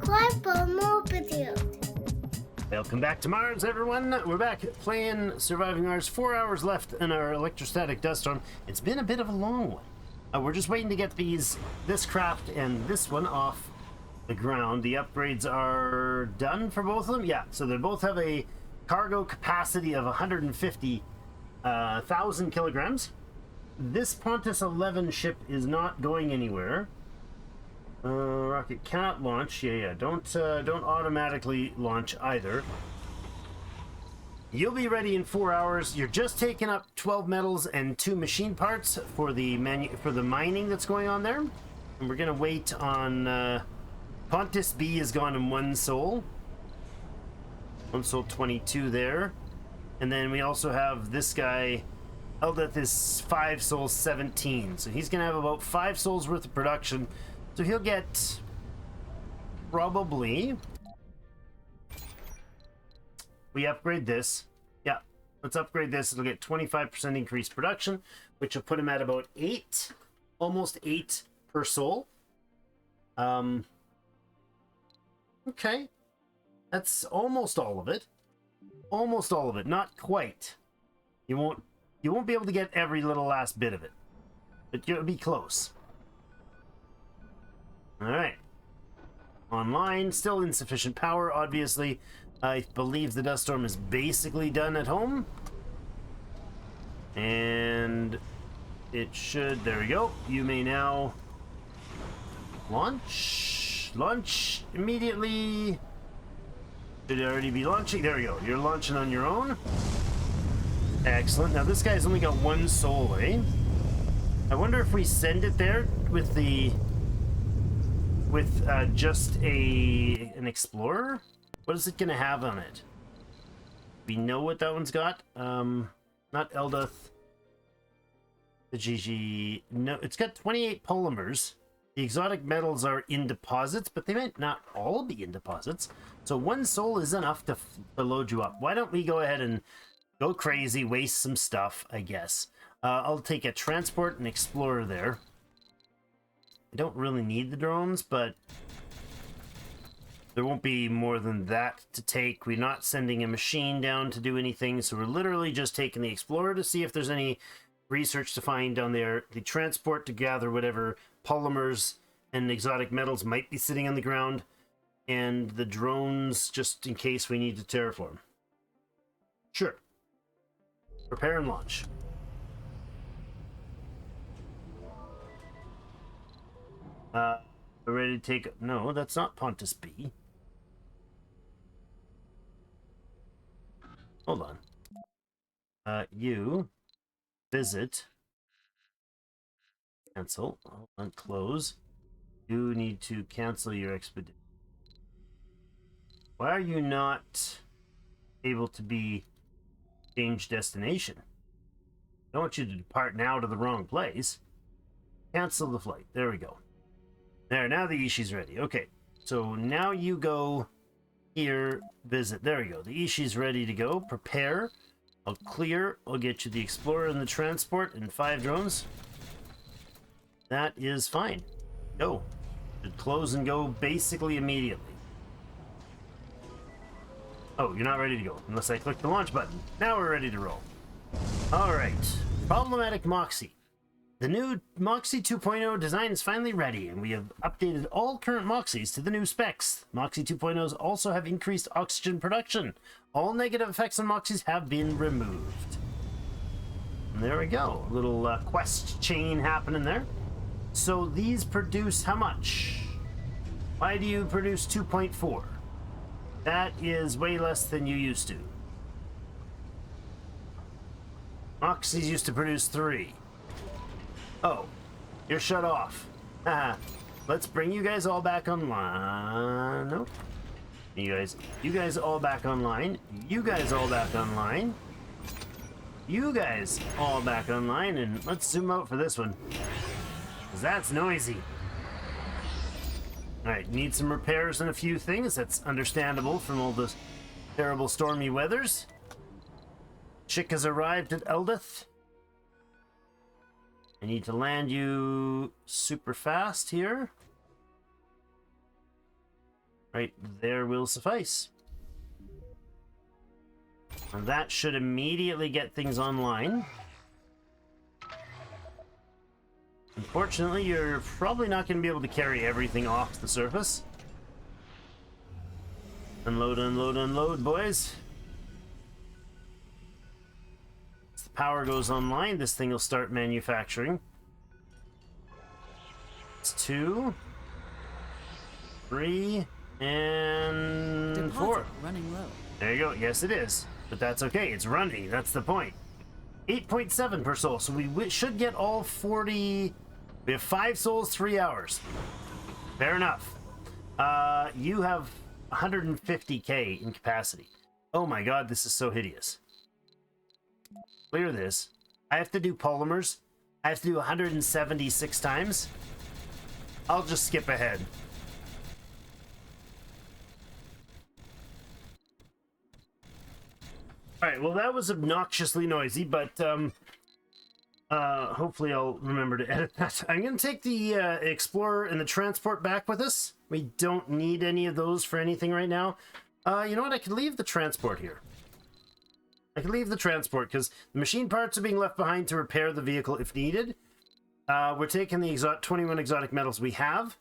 subscribe for more videos. Welcome back to Mars, everyone. We're back playing Surviving Mars. 4 hours left in our electrostatic dust storm. It's been a bit of a long one. We're just waiting to get this craft and this one off the ground. The upgrades are done for both of them. Yeah, so they both have a cargo capacity of 150,000 kilograms. This Pontus 11 ship is not going anywhere. Rocket cannot launch. Yeah. Don't automatically launch either. You'll be ready in 4 hours. You're just taking up 12 metals and 2 machine parts for the mining that's going on there. And we're gonna wait on Pontus B is gone in 1 soul. 1 soul 22 there. And then we also have this guy. Eldeth is 5 souls 17. So he's gonna have about 5 souls worth of production. So he'll get probably, we upgrade this. Yeah, let's upgrade this. It'll get 25% increased production, which will put him at about 8, almost 8 per soul. Okay, that's almost all of it. Almost all of it, not quite. You won't be able to get every little last bit of it, but you'll be close. All right. Online, still insufficient power, obviously. I believe the dust storm is basically done at home. And it should, there we go. You may now launch. Launch immediately. Should already be launching. There we go. You're launching on your own. Excellent. Now this guy's only got 1 soul, eh? I wonder if we send it there with just an explorer. What is it gonna have on it? We know what that one's got. Not Eldeth. The GG. No, it's got 28 polymers. The exotic metals are in deposits, but they might not all be in deposits. So 1 soul is enough to load you up. Why don't we go ahead and go crazy, waste some stuff, I guess. I'll take a transport and explorer there. I don't really need the drones, but there won't be more than that to take. We're not sending a machine down to do anything, so we're literally just taking the explorer to see if there's any research to find down there, the transport to gather whatever polymers and exotic metals might be sitting on the ground, and the drones just in case we need to terraform. Sure. Prepare and launch. We're ready to take... No, that's not Pontus B. Hold on. You visit. Cancel. Hold on, close. You need to cancel your expedition. Why are you not able to be change destination? I don't want you to depart now to the wrong place. Cancel the flight. There we go. There, now the Ishi's ready. Okay, so now you go here, visit. There we go. The Ishi's ready to go. Prepare. I'll clear. I'll get you the Explorer and the Transport and 5 drones. That is fine. Go. Should close and go basically immediately. Oh, you're not ready to go unless I click the launch button. Now we're ready to roll. All right. Problematic Moxie. The new Moxie 2.0 design is finally ready, and we have updated all current Moxies to the new specs. Moxie 2.0s also have increased oxygen production. All negative effects on Moxies have been removed. And there we go. A little quest chain happening there. So these produce how much? Why do you produce 2.4? That is way less than you used to. Moxies used to produce 3. Oh, you're shut off. Let's bring you guys all back online. Nope. You guys all back online. You guys all back online. You guys all back online, and let's zoom out for this one, because that's noisy. All right, need some repairs on a few things. That's understandable from all the terrible stormy weathers. Chick has arrived at Eldeth. I need to land you super fast here. Right there will suffice. And that should immediately get things online. Unfortunately, you're probably not going to be able to carry everything off the surface. Unload, unload, unload, boys. As the power goes online, this thing will start manufacturing. It's 2, 3, and Deposit 4. running low. There you go. Yes, it is. But that's okay. It's running. That's the point. 8.7 per soul. So we should get all 40... We have 5 souls, 3 hours. Fair enough. You have 150k in capacity. Oh my god, this is so hideous. Clear this. I have to do polymers. I have to do 176 times. I'll just skip ahead. Alright, well that was obnoxiously noisy, but hopefully I'll remember to edit that. I'm going to take the Explorer and the Transport back with us. We don't need any of those for anything right now. You know what? I could leave the Transport here. I could leave the Transport because the machine parts are being left behind to repair the vehicle if needed. We're taking the 21 exotic metals we have.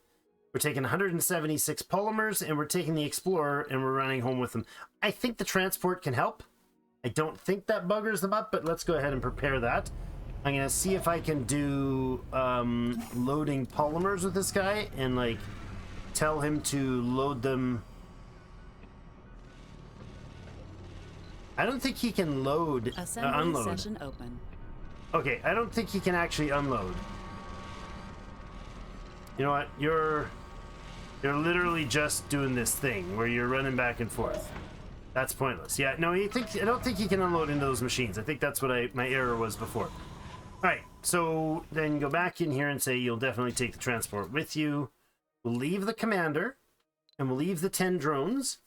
We're taking 176 polymers, and we're taking the Explorer, and we're running home with them. I think the Transport can help. I don't think that buggers them up, but let's go ahead and prepare that. I'm gonna see if I can do loading polymers with this guy and like tell him to load them. I don't think he can load unload. Session open. Okay, I don't think he can actually unload. You know what? You're literally just doing this thing where you're running back and forth. That's pointless. Yeah, no, I don't think he can unload into those machines. I think that's what my error was before. Alright, so then go back in here and say you'll definitely take the Transport with you. We'll leave the Commander, and we'll leave the 10 drones,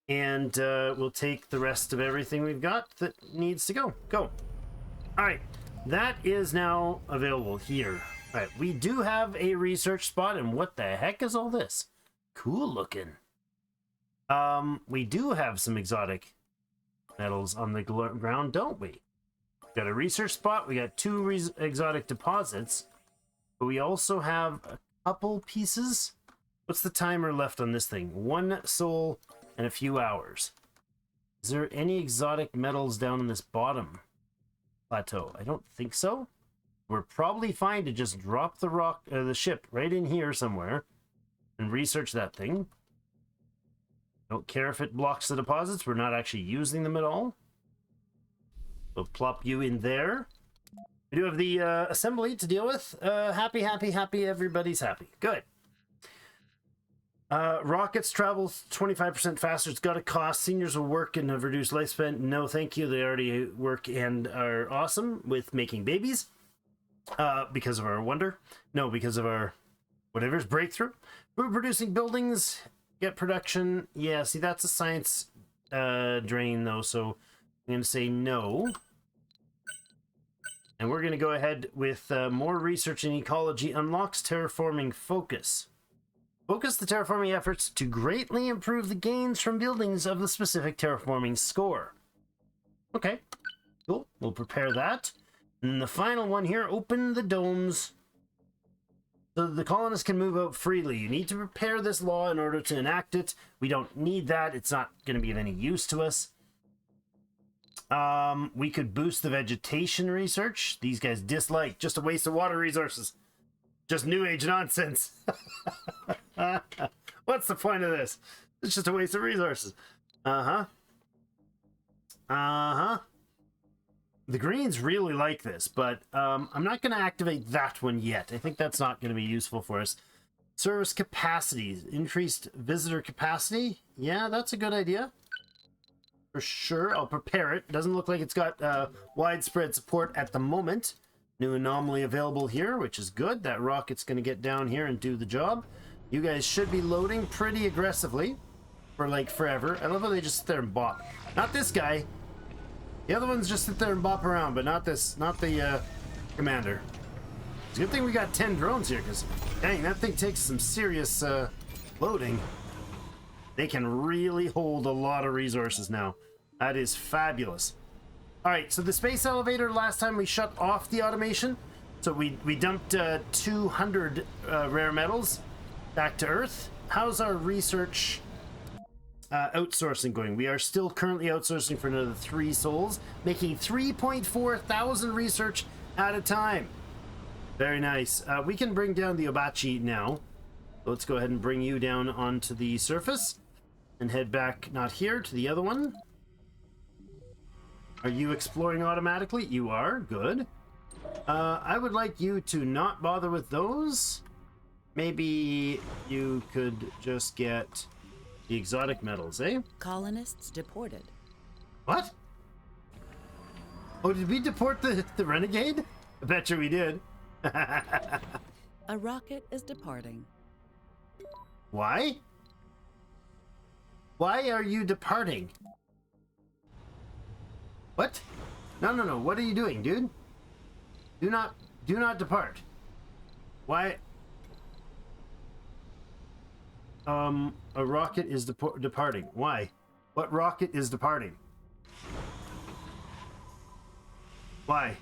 and we'll take the rest of everything we've got that needs to go. Go. Alright, that is now available here. Alright, we do have a research spot, and what the heck is all this? Cool looking. We do have some exotic metals on the ground, don't we? Got a research spot, we got 2 exotic deposits, but we also have a couple pieces. What's the timer left on this thing? 1 soul and a few hours. Is there any exotic metals down in this bottom plateau? I don't think so. We're probably fine to just drop the ship right in here somewhere and research that thing. Don't care if it blocks the deposits. We're not actually using them at all. We'll plop you in there. We do have the assembly to deal with. Happy, happy, happy. Everybody's happy. Good. Rockets travel 25% faster. It's got a cost. Seniors will work and have reduced lifespan. No, thank you. They already work and are awesome with making babies. Because of our wonder. No, because of our whatever's breakthrough. We're producing buildings. Get production. Yeah, see, that's a science drain, though, so I'm going to say no. And we're going to go ahead with more research in ecology unlocks terraforming focus. Focus the terraforming efforts to greatly improve the gains from buildings of the specific terraforming score. Okay, cool. We'll prepare that. And the final one here, open the domes so the colonists can move out freely. You need to prepare this law in order to enact it. We don't need that. It's not going to be of any use to us. We could boost the vegetation research. These guys dislike. Just a waste of water resources. Just new age nonsense. What's the point of this? It's just a waste of resources. Uh-huh. Uh-huh. The Greens really like this, but I'm not going to activate that one yet. I think that's not going to be useful for us. Service capacity. Increased visitor capacity. Yeah, that's a good idea. For sure. I'll prepare it. Doesn't look like it's got widespread support at the moment. New anomaly available here, which is good. That rocket's going to get down here and do the job. You guys should be loading pretty aggressively for like forever. I love how they just sit there and bop. Not this guy. The other ones just sit there and bop around, but not this, not the commander. It's a good thing we got 10 drones here, because dang, that thing takes some serious loading. They can really hold a lot of resources now. That is fabulous. All right, so the space elevator, last time we shut off the automation. So we dumped 200 rare metals back to Earth. How's our research outsourcing going? We are still currently outsourcing for another 3 souls, making 3.4 thousand research at a time. Very nice. We can bring down the Obachi now. Let's go ahead and bring you down onto the surface and head back, not here, to the other one. Are you exploring automatically? You are. Good. I would like you to not bother with those. Maybe you could just get the exotic metals, eh? Colonists deported. What? Oh, did we deport the renegade? I bet you we did. A rocket is departing. Why? Why are you departing? What? No. What are you doing, dude? Do not depart. Why? A rocket is departing. Why? What rocket is departing? Why?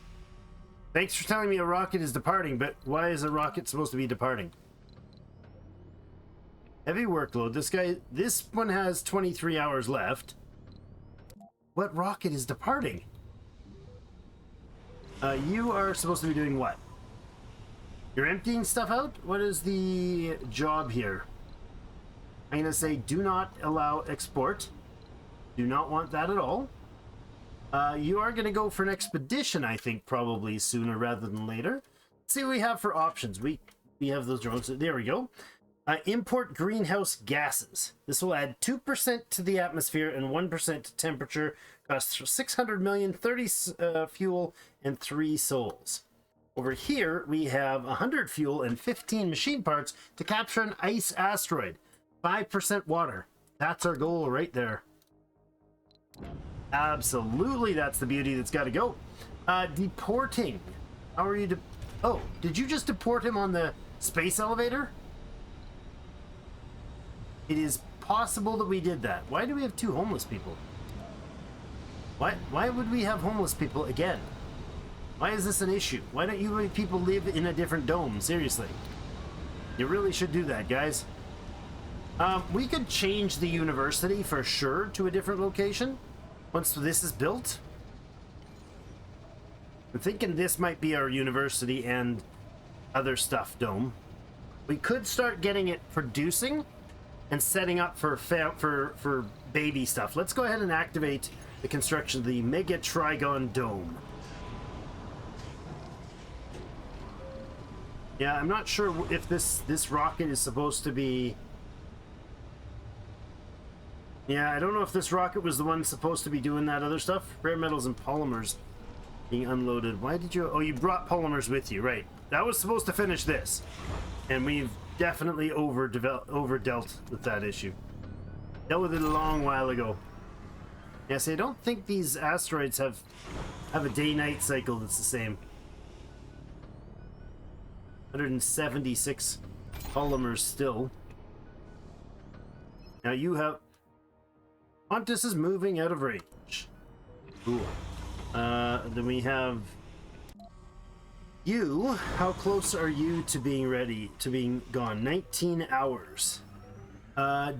Thanks for telling me a rocket is departing, but why is a rocket supposed to be departing? Heavy workload. This one has 23 hours left. What rocket is departing? You are supposed to be doing what? You're emptying stuff out? What is the job here? I'm going to say do not allow export. Do not want that at all. You are going to go for an expedition, I think, probably sooner rather than later. Let's see what we have for options. We have those drones. There we go. Import greenhouse gases. This will add 2% to the atmosphere and 1% to temperature. Costs 600 million, 30 fuel, and 3 souls. Over here, we have 100 fuel and 15 machine parts to capture an ice asteroid. 5% water. That's our goal right there. Absolutely, that's the beauty that's got to go. Deporting. How are you? Oh, did you just deport him on the space elevator? It is possible that we did that. Why do we have 2 homeless people? Why would we have homeless people again? Why is this an issue? Why don't you people live in a different dome? Seriously. You really should do that, guys. We could change the university for sure to a different location once this is built. I'm thinking this might be our university and other stuff dome. We could start getting it producing and setting up for baby stuff. Let's go ahead and activate the construction of the Mega Trigon Dome. Yeah, I'm not sure if this rocket is supposed to be... Yeah, I don't know if this rocket was the one supposed to be doing that other stuff. Rare metals and polymers being unloaded. Why did you... Oh, you brought polymers with you, right. That was supposed to finish this. And we've definitely overdealt with that issue. Dealt with it a long while ago. Yeah, see, I don't think these asteroids have a day-night cycle that's the same. 176 polymers still. Now you have... Pontus is moving out of range. Cool. Then we have... You, how close are you to being ready, to being gone? 19 hours.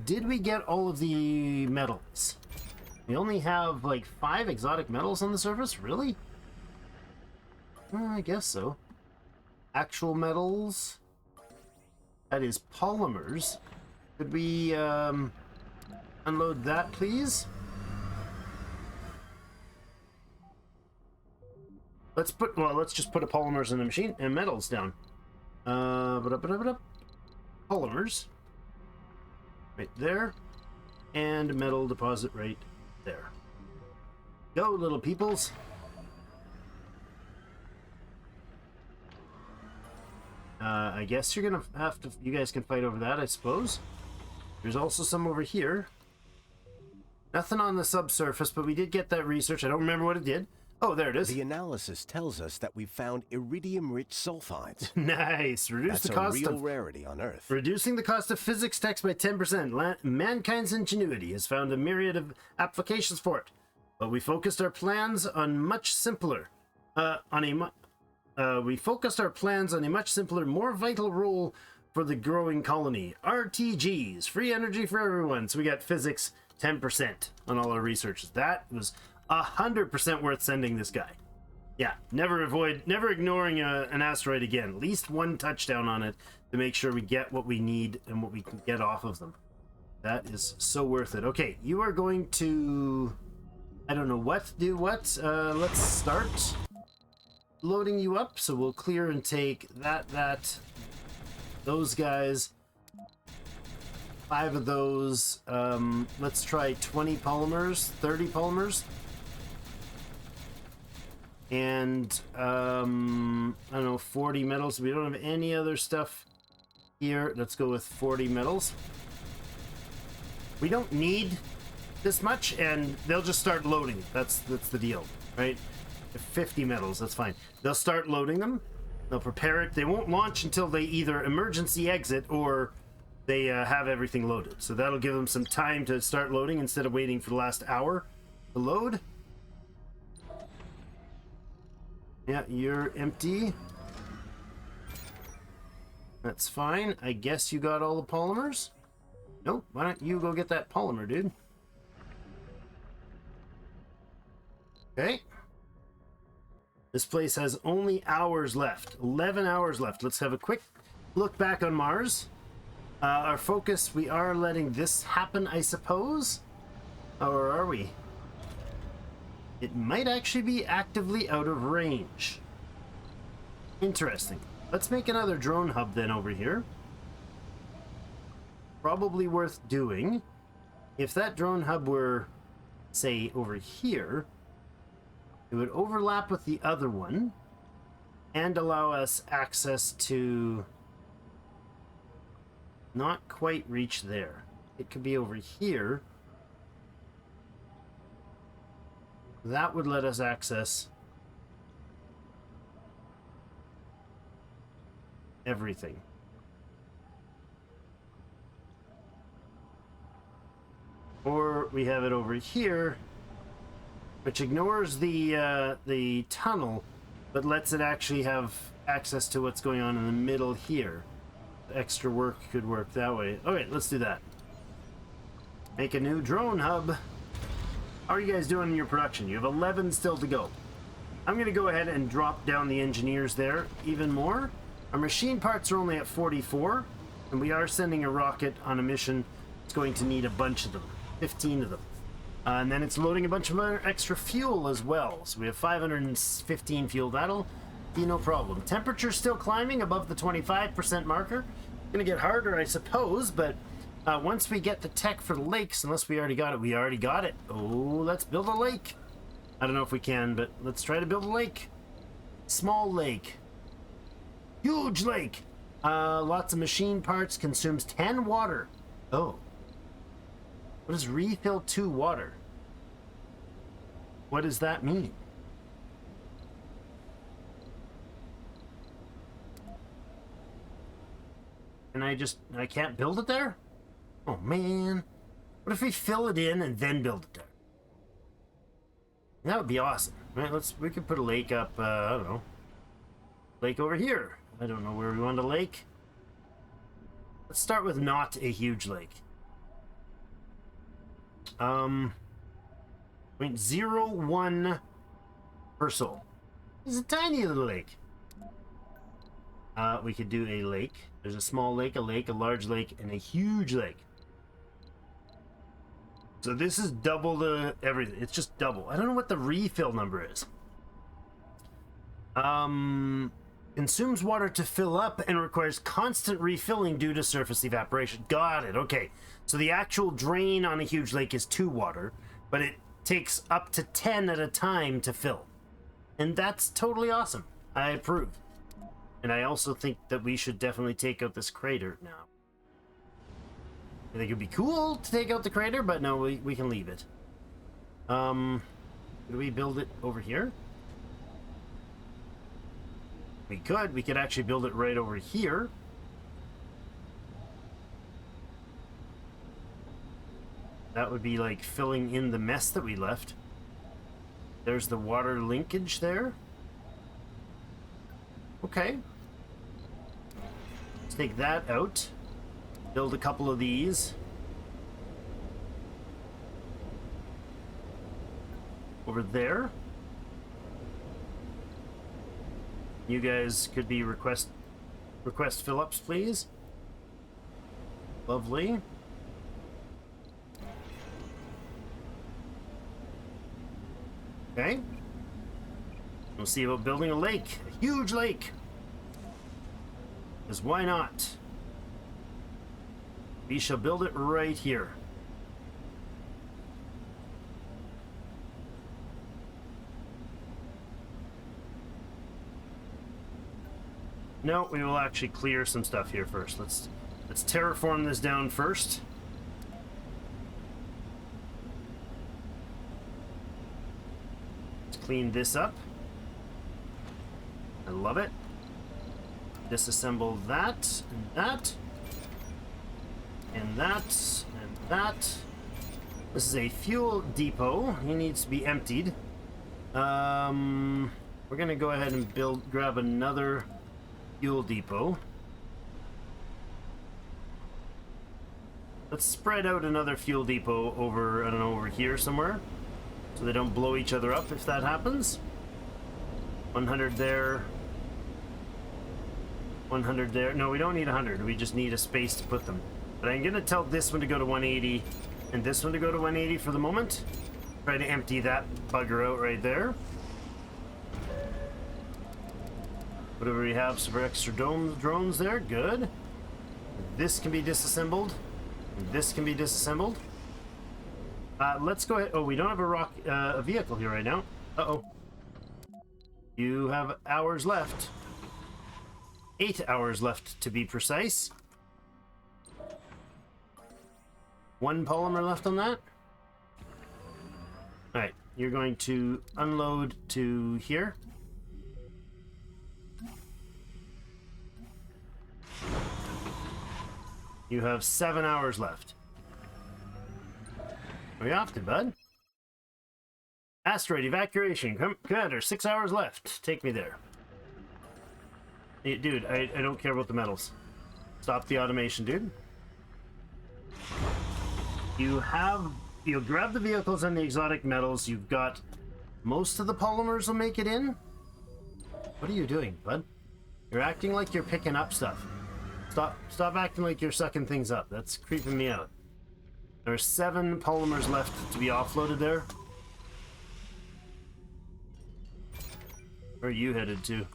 Did we get all of the metals? We only have like 5 exotic metals on the surface? Really? I guess so. Actual metals. That is polymers. Could we unload that, please? Let's just put a polymers in the machine and metals down. Polymers. Right there. And metal deposit right there. Go, little peoples. I guess you're gonna have to... You guys can fight over that, I suppose. There's also some over here. Nothing on the subsurface, but we did get that research. I don't remember what it did. Oh, there it is. The analysis tells us that we've found iridium-rich sulfides. Nice. That's a real rarity on Earth. Reducing the cost of physics text by 10%. Mankind's ingenuity has found a myriad of applications for it, but we focused our plans on much simpler. We focused our plans on a much simpler, more vital role for the growing colony. RTGs, free energy for everyone. So we got physics 10% on all our research. That was 100% worth sending this guy. Yeah, never ignoring an asteroid again. At least one touchdown on it to make sure we get what we need and what we can get off of them. That is so worth it. Okay, you are going to... I don't know what to do what. Let's start loading you up. So we'll clear and take those guys. 5 of those. Let's try 20 polymers, 30 polymers. And I don't know, 40 metals. We don't have any other stuff here. Let's go with 40 metals. We don't need this much, and they'll just start loading. That's the deal, right? 50 metals, that's fine. They'll start loading them. They'll prepare it. They won't launch until they either emergency exit or they have everything loaded. So that'll give them some time to start loading instead of waiting for the last hour to load. Yeah, you're empty. That's fine. I guess you got all the polymers? Nope. Why don't you go get that polymer, dude? Okay. This place has only hours left. 11 hours left. Let's have a quick look back on Mars. Our focus, we are letting this happen, I suppose? Or are we? It might actually be actively out of range. Interesting. Let's make another drone hub then over here. Probably worth doing. If that drone hub were, say, over here, it would overlap with the other one and allow us access to not quite reach there. It could be over here. That would let us access everything. Or we have it over here, which ignores the tunnel, but lets it actually have access to what's going on in the middle here. Extra work could work that way. Okay, let's do that. Make a new drone hub. How are you guys doing in your production? You have 11 still to go. I'm going to go ahead and drop down the engineers there even more. Our machine parts are only at 44, and we are sending a rocket on a mission. It's going to need a bunch of them, 15 of them. And then it's loading a bunch of extra fuel as well. So we have 515 fuel. That'll be no problem. Temperature still climbing above the 25% marker. Going to get harder, I suppose, but once we get the tech for the lakes, unless we already got it, we already got it. Oh, let's build a lake. I don't know if we can, but let's try to build a lake. Small lake. Huge lake. Lots of machine parts. Consumes 10 water. Oh. What does refill 2 water? What does that mean? And I can't build it there? Oh man. What if we fill it in and then build it there? That would be awesome. Right, we could put a lake up, I don't know. Lake over here. I don't know where we want a lake. Let's start with not a huge lake. 0.01 per soul. It's a tiny little lake. We could do a lake. There's a small lake, a large lake, and a huge lake. So this is double the everything. It's just double. I don't know what the refill number is. Consumes water to fill up and requires constant refilling due to surface evaporation. Got it. Okay. So the actual drain on a huge lake is 2 water, but it takes up to 10 at a time to fill. And that's totally awesome. I approve. And I also think that we should definitely take out this crater now. I think it'd be cool to take out the crater, but no, we can leave it. Do we build it over here? We could actually build it right over here. That would be like filling in the mess that we left. There's the water linkage there. Okay. Let's take that out. Build a couple of these. Over there. You guys could be request fill-ups, please. Lovely. Okay. We'll see about building a lake. A huge lake. Because why not? We shall build it right here. No, we will actually clear some stuff here first. Let's terraform this down first. Let's clean this up. I love it. Disassemble that and that and that and that. This is a fuel depot. He needs to be emptied. We're gonna go ahead and grab another fuel depot. Let's spread out another fuel depot over, I don't know, over here somewhere, so they don't blow each other up if that happens. 100 there. 100 there. No, we don't need 100. We just need a space to put them. But I'm gonna tell this one to go to 180 and this one to go to 180 for the moment. Try to empty that bugger out right there. Whatever we have, some extra drones there. Good. This can be disassembled. This can be disassembled. Let's go ahead. Oh, we don't have a vehicle here right now. Uh-oh. You have hours left. 8 hours left to be precise. 1 polymer left on that. Alright, you're going to unload to here. You have 7 hours left. Where are you off to, bud? Asteroid evacuation. Commander, 6 hours left. Take me there. Hey, dude, I don't care about the metals. Stop the automation, dude. You'll grab the vehicles and the exotic metals. You've got most of the polymers will make it in. What are you doing, bud? You're acting like you're picking up stuff. Stop acting like you're sucking things up. That's creeping me out. There's 7 polymers left to be offloaded there. Where are you headed to?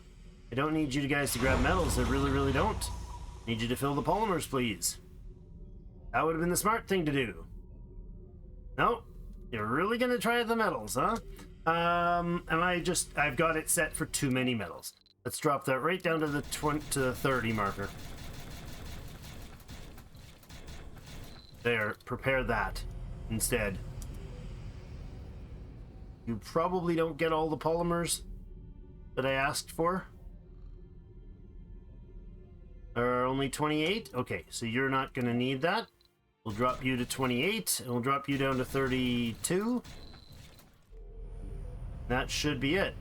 I don't need you guys to grab metals. I really, really don't. I need you to fill the polymers, please. That would have been the smart thing to do. No, you're really gonna try the metals, huh? And I've got it set for too many metals. Let's drop that right down to the 30 marker. There, prepare that instead. You probably don't get all the polymers that I asked for. Are only 28? Okay, so you're not going to need that. We'll drop you to 28, and we'll drop you down to 32. That should be it.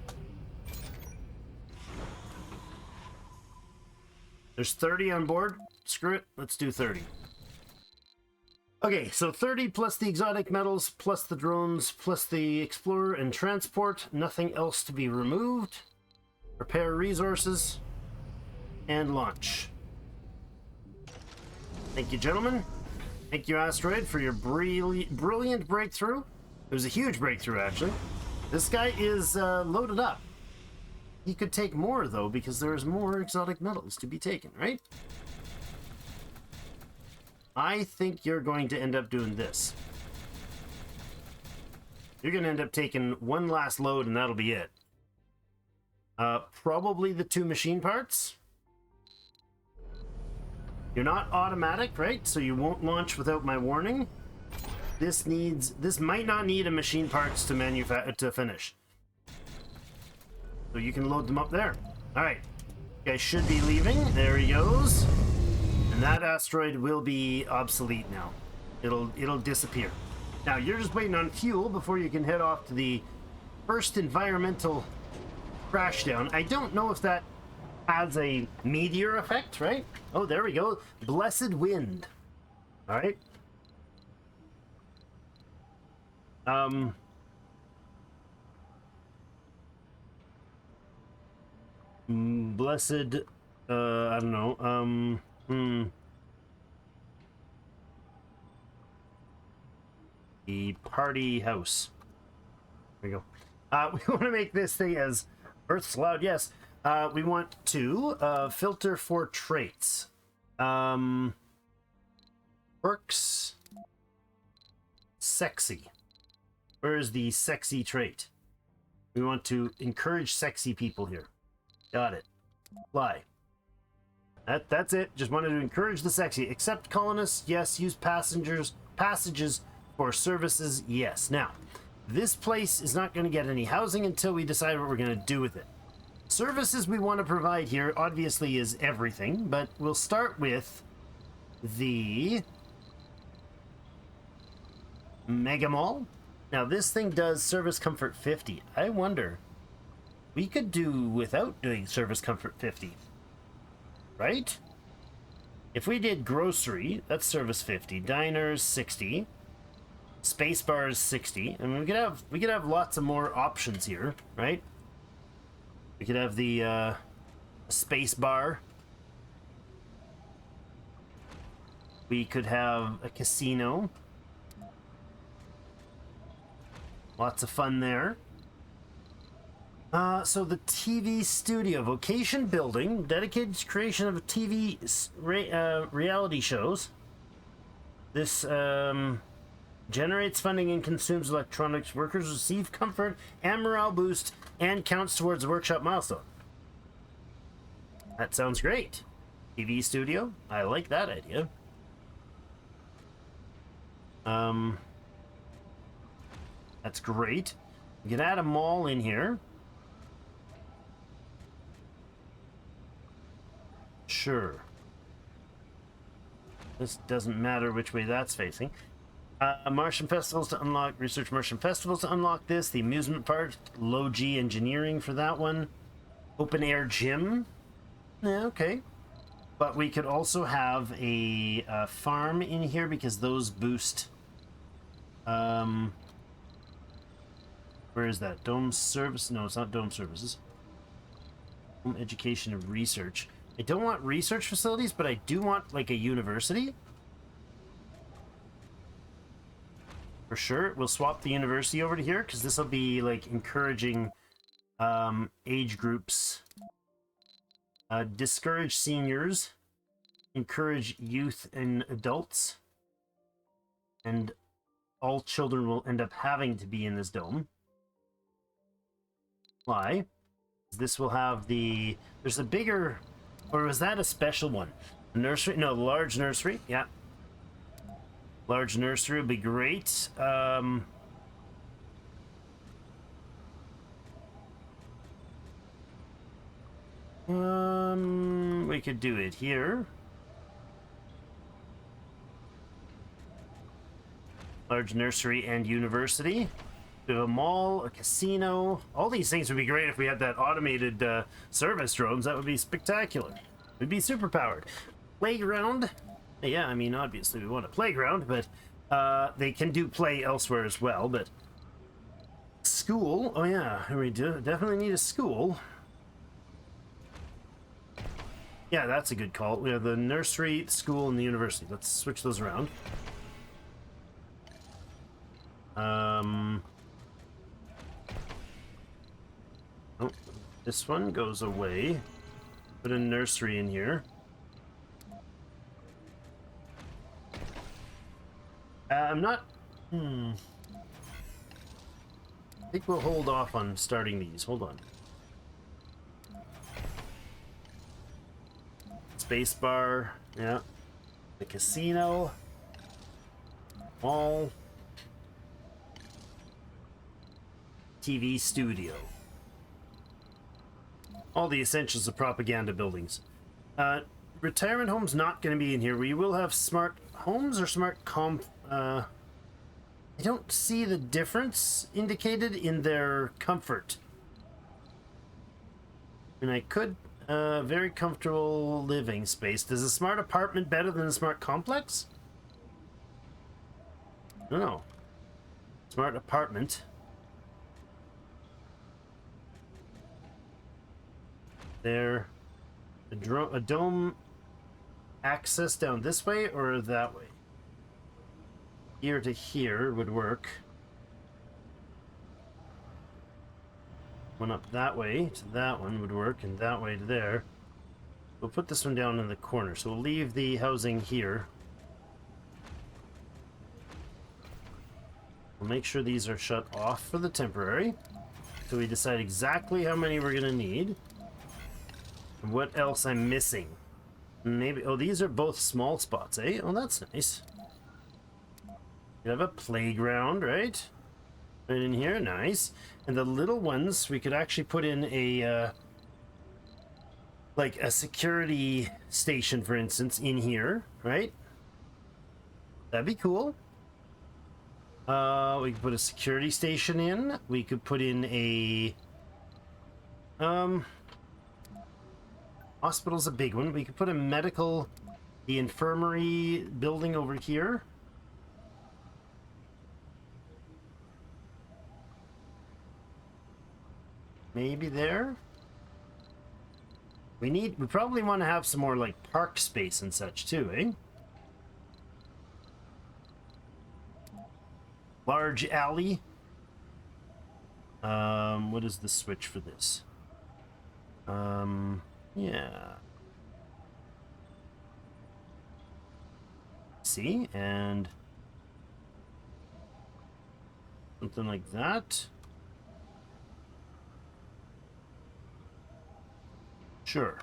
There's 30 on board. Screw it, let's do 30. Okay, so 30 plus the exotic metals, plus the drones, plus the explorer and transport. Nothing else to be removed. Repair resources. And launch. Thank you, gentlemen. Thank you, Asteroid, for your brilliant breakthrough. It was a huge breakthrough, actually. This guy is loaded up. He could take more, though, because there's more exotic metals to be taken, right? I think you're going to end up doing this. You're going to end up taking one last load, and that'll be it. Probably the 2 machine parts. You're not automatic, right? So you won't launch without my warning. This might not need a machine parts to finish. So you can load them up there. All right. Guy should be leaving. There he goes. And that asteroid will be obsolete now. It'll disappear. Now you're just waiting on fuel before you can head off to the first environmental crashdown. I don't know if that has a meteor effect, right? Oh, there we go. Blessed wind. All right. Blessed, I don't know, the party house. There we go. We want to make this thing as Earth's loud, yes. We want to filter for traits. Perks. Sexy. Where is the sexy trait? We want to encourage sexy people here. Got it. Fly. That's it. Just wanted to encourage the sexy. Accept colonists, yes. Use passages for services, yes. Now, this place is not going to get any housing until we decide what we're going to do with it. Services we want to provide here, obviously, is everything, but we'll start with the Mega Mall. Now, this thing does service comfort 50. I wonder, we could do without doing service comfort 50, right? If we did grocery, that's service 50. Diners 60. Space bars 60. I mean, we could have lots of more options here, right? We could have the space bar. We could have a casino. Lots of fun there. So the TV studio, vocation building, dedicated to creation of TV reality shows. This generates funding and consumes electronics. Workers receive comfort and morale boost and counts towards the workshop milestone. That sounds great. TV studio, I like that idea. That's great. You can add a mall in here. Sure. This doesn't matter which way that's facing. Martian festivals to unlock. Research Martian festivals to unlock this. The amusement park. Low G engineering for that one. Open air gym. Yeah, okay. But we could also have a farm in here because those boost. Where is that? Dome service? No, it's not dome services. Home education and research. I don't want research facilities, but I do want like a university. For sure, we'll swap the university over to here because this will be like encouraging age groups. Discourage seniors, encourage youth and adults, and all children will end up having to be in this dome. Why? This will have the... There's a bigger... Or was that a special one? A nursery? No, large nursery. Yeah. Large nursery would be great. We could do it here. Large nursery and university. We have a mall, a casino. All these things would be great if we had that automated service drones. That would be spectacular. We'd be super powered. Playground. Yeah, I mean, obviously we want a playground, but they can do play elsewhere as well. But school. Oh yeah, we do definitely need a school. Yeah, that's a good call. We have the nursery, the school, and the university. Let's switch those around. Oh, this one goes away. Put a nursery in here. I'm not... I think we'll hold off on starting these. Hold on. Space bar. Yeah. The casino. Mall. TV studio. all the essentials of propaganda buildings. Retirement homes not going to be in here. We will have smart homes or smart I don't see the difference indicated in their comfort. And I could very comfortable living space. Does a smart apartment better than a smart complex? I don't know. Smart apartment. There. A dome access down this way or that way? Here to here would work. One up that way to that one would work, and that way to there. We'll put this one down in the corner, so we'll leave the housing here. We'll make sure these are shut off for the temporary, so we decide exactly how many we're gonna need. And what else I'm missing. Maybe, oh, these are both small spots, eh? Oh, that's nice. You have a playground, right? Right in here, nice. And the little ones, we could actually put in a, like a security station, for instance, in here, right? That'd be cool. We could put a security station in. We could put in a, hospital's a big one. We could put a medical, the infirmary building over here. Maybe there. We probably want to have some more like park space and such too, eh? Large alley. What is the switch for this? Yeah. See, and something like that. Sure.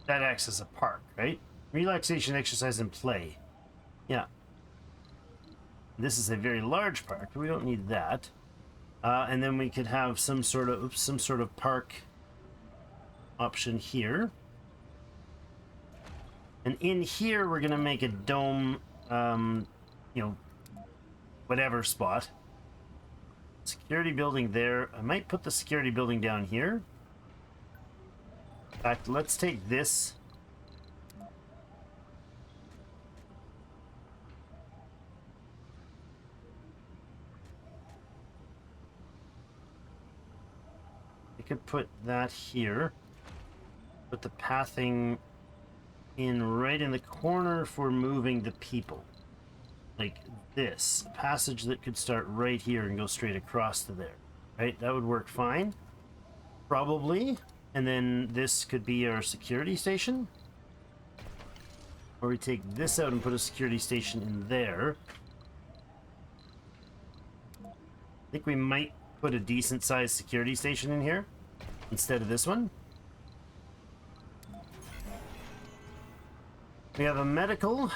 That acts as a park, right? Relaxation, exercise, and play. Yeah. This is a very large park. We don't need that. And then we could have some sort of park option here. And in here, we're gonna make a dome, you know, whatever spot. Security building there. I might put the security building down here. In fact, let's take this. We could put that here. Put the pathing in right in the corner for moving the people. Like this. A passage that could start right here and go straight across to there. Right? That would work fine. Probably. And then this could be our security station. Or we take this out and put a security station in there. I think we might put a decent sized security station in here instead of this one. We have a medical.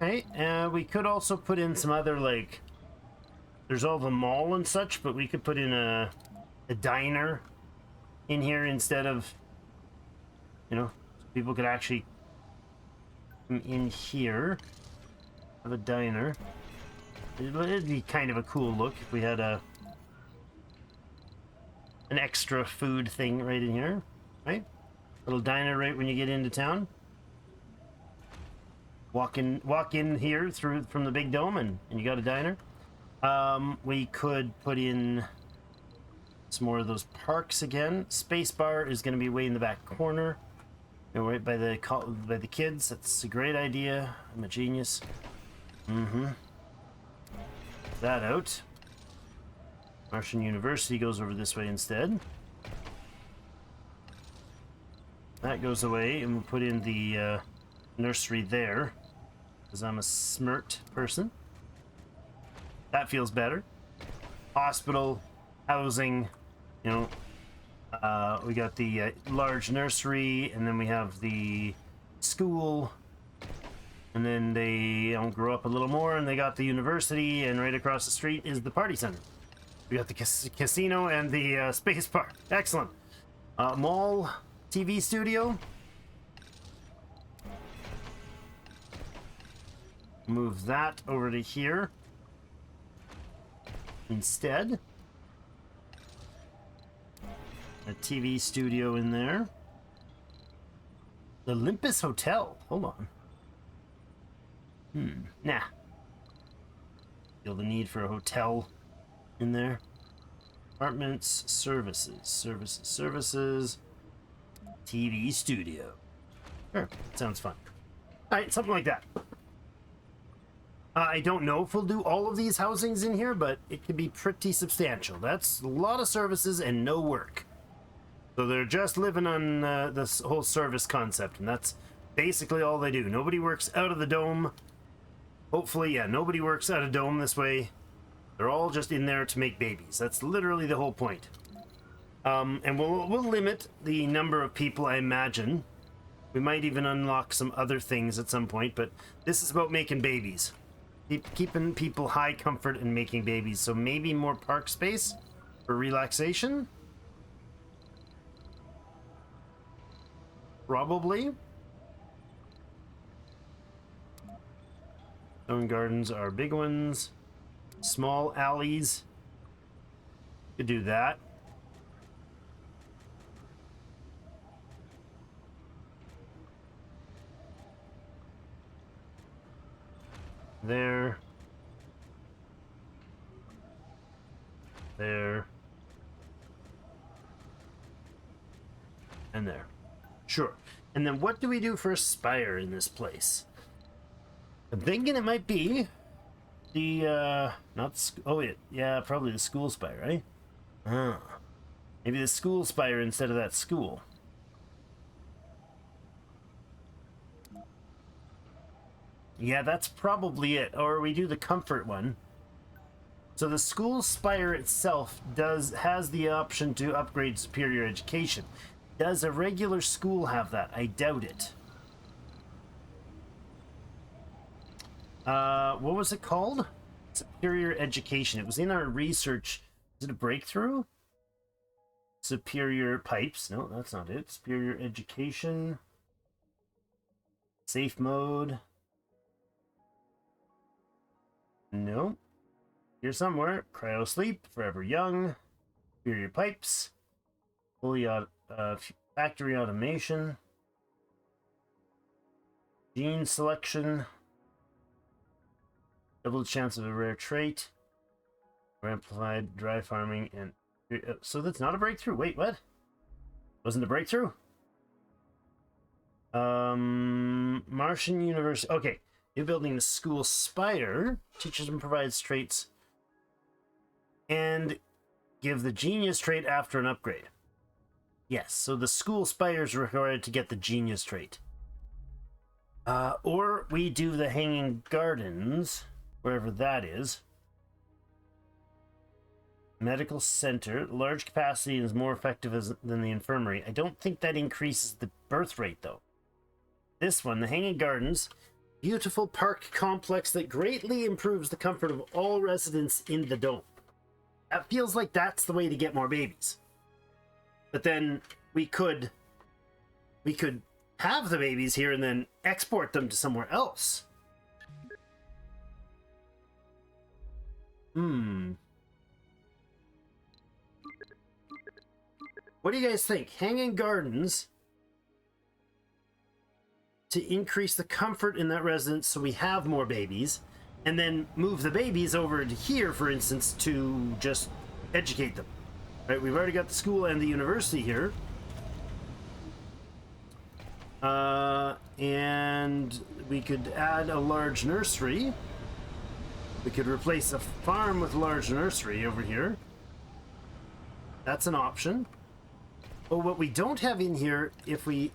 Okay, we could also put in some other, like, there's all the mall and such, but we could put in a diner in here instead of, you know, so people could actually come in here, have a diner. It'd be kind of a cool look if we had an extra food thing right in here, right? Little diner right when you get into town. Walk in here from the big dome and you got a diner. We could put in some more of those parks again. Space bar is going to be way in the back corner, you know, right by the kids. That's a great idea. I'm a genius. That out. Martian University goes over this way instead. That goes away, and we'll put in the nursery there, because I'm a smart person. That feels better. Hospital, housing, you know, we got the large nursery, and then we have the school, and then they grow up a little more, and they got the university, and right across the street is the party center. We got the casino and the space bar. Excellent. Mall, TV studio. Move that over to here instead. A TV studio in there. The Olympus Hotel. Hold on. Nah. Feel the need for a hotel in there. Apartments, services. TV studio. Sure, sounds fun. Alright, something like that. I don't know if we'll do all of these housings in here, but it could be pretty substantial. That's a lot of services and no work. So they're just living on this whole service concept, and that's basically all they do. Nobody works out of the dome. Hopefully, yeah, nobody works out of dome this way. They're all just in there to make babies. That's literally the whole point. And we'll limit the number of people, I imagine. We might even unlock some other things at some point, but this is about making babies. Keeping people high comfort and making babies. So maybe more park space for relaxation? Probably. Stone gardens are big ones. Small alleys. Could do that. There. There. And there. Sure. And then what do we do for a spire in this place? I'm thinking it might be the, yeah, probably the school spire, right? Maybe the school spire instead of that school. Yeah, that's probably it. Or we do the comfort one. So the school spire itself has the option to upgrade superior education. Does a regular school have that? I doubt it. What was it called? Superior education. It was in our research. Is it a breakthrough? Superior pipes. No, that's not it. Superior education. Safe mode. No. Here somewhere. Cryo sleep. Forever young. Superior pipes. Fully factory automation. Gene selection. Double chance of a rare trait. Or amplified dry farming and so that's not a breakthrough. Wait, what? Wasn't a breakthrough? Martian University. Okay. New building the school spire. Teaches and provides traits. And give the genius trait after an upgrade. Yes, so the school spire is required to get the genius trait. Or we do the hanging gardens. Wherever that is. Medical center. Large capacity is more effective than the infirmary. I don't think that increases the birth rate, though. This one, the Hanging Gardens. Beautiful park complex that greatly improves the comfort of all residents in the dome. That feels like that's the way to get more babies. But then we could have the babies here and then export them to somewhere else. What do you guys think? Hanging gardens to increase the comfort in that residence so we have more babies, and then move the babies over to here, for instance, to just educate them. Right, we've already got the school and the university here. And we could add a large nursery. We could replace a farm with a large nursery over here. That's an option. Oh, what we don't have in here, if we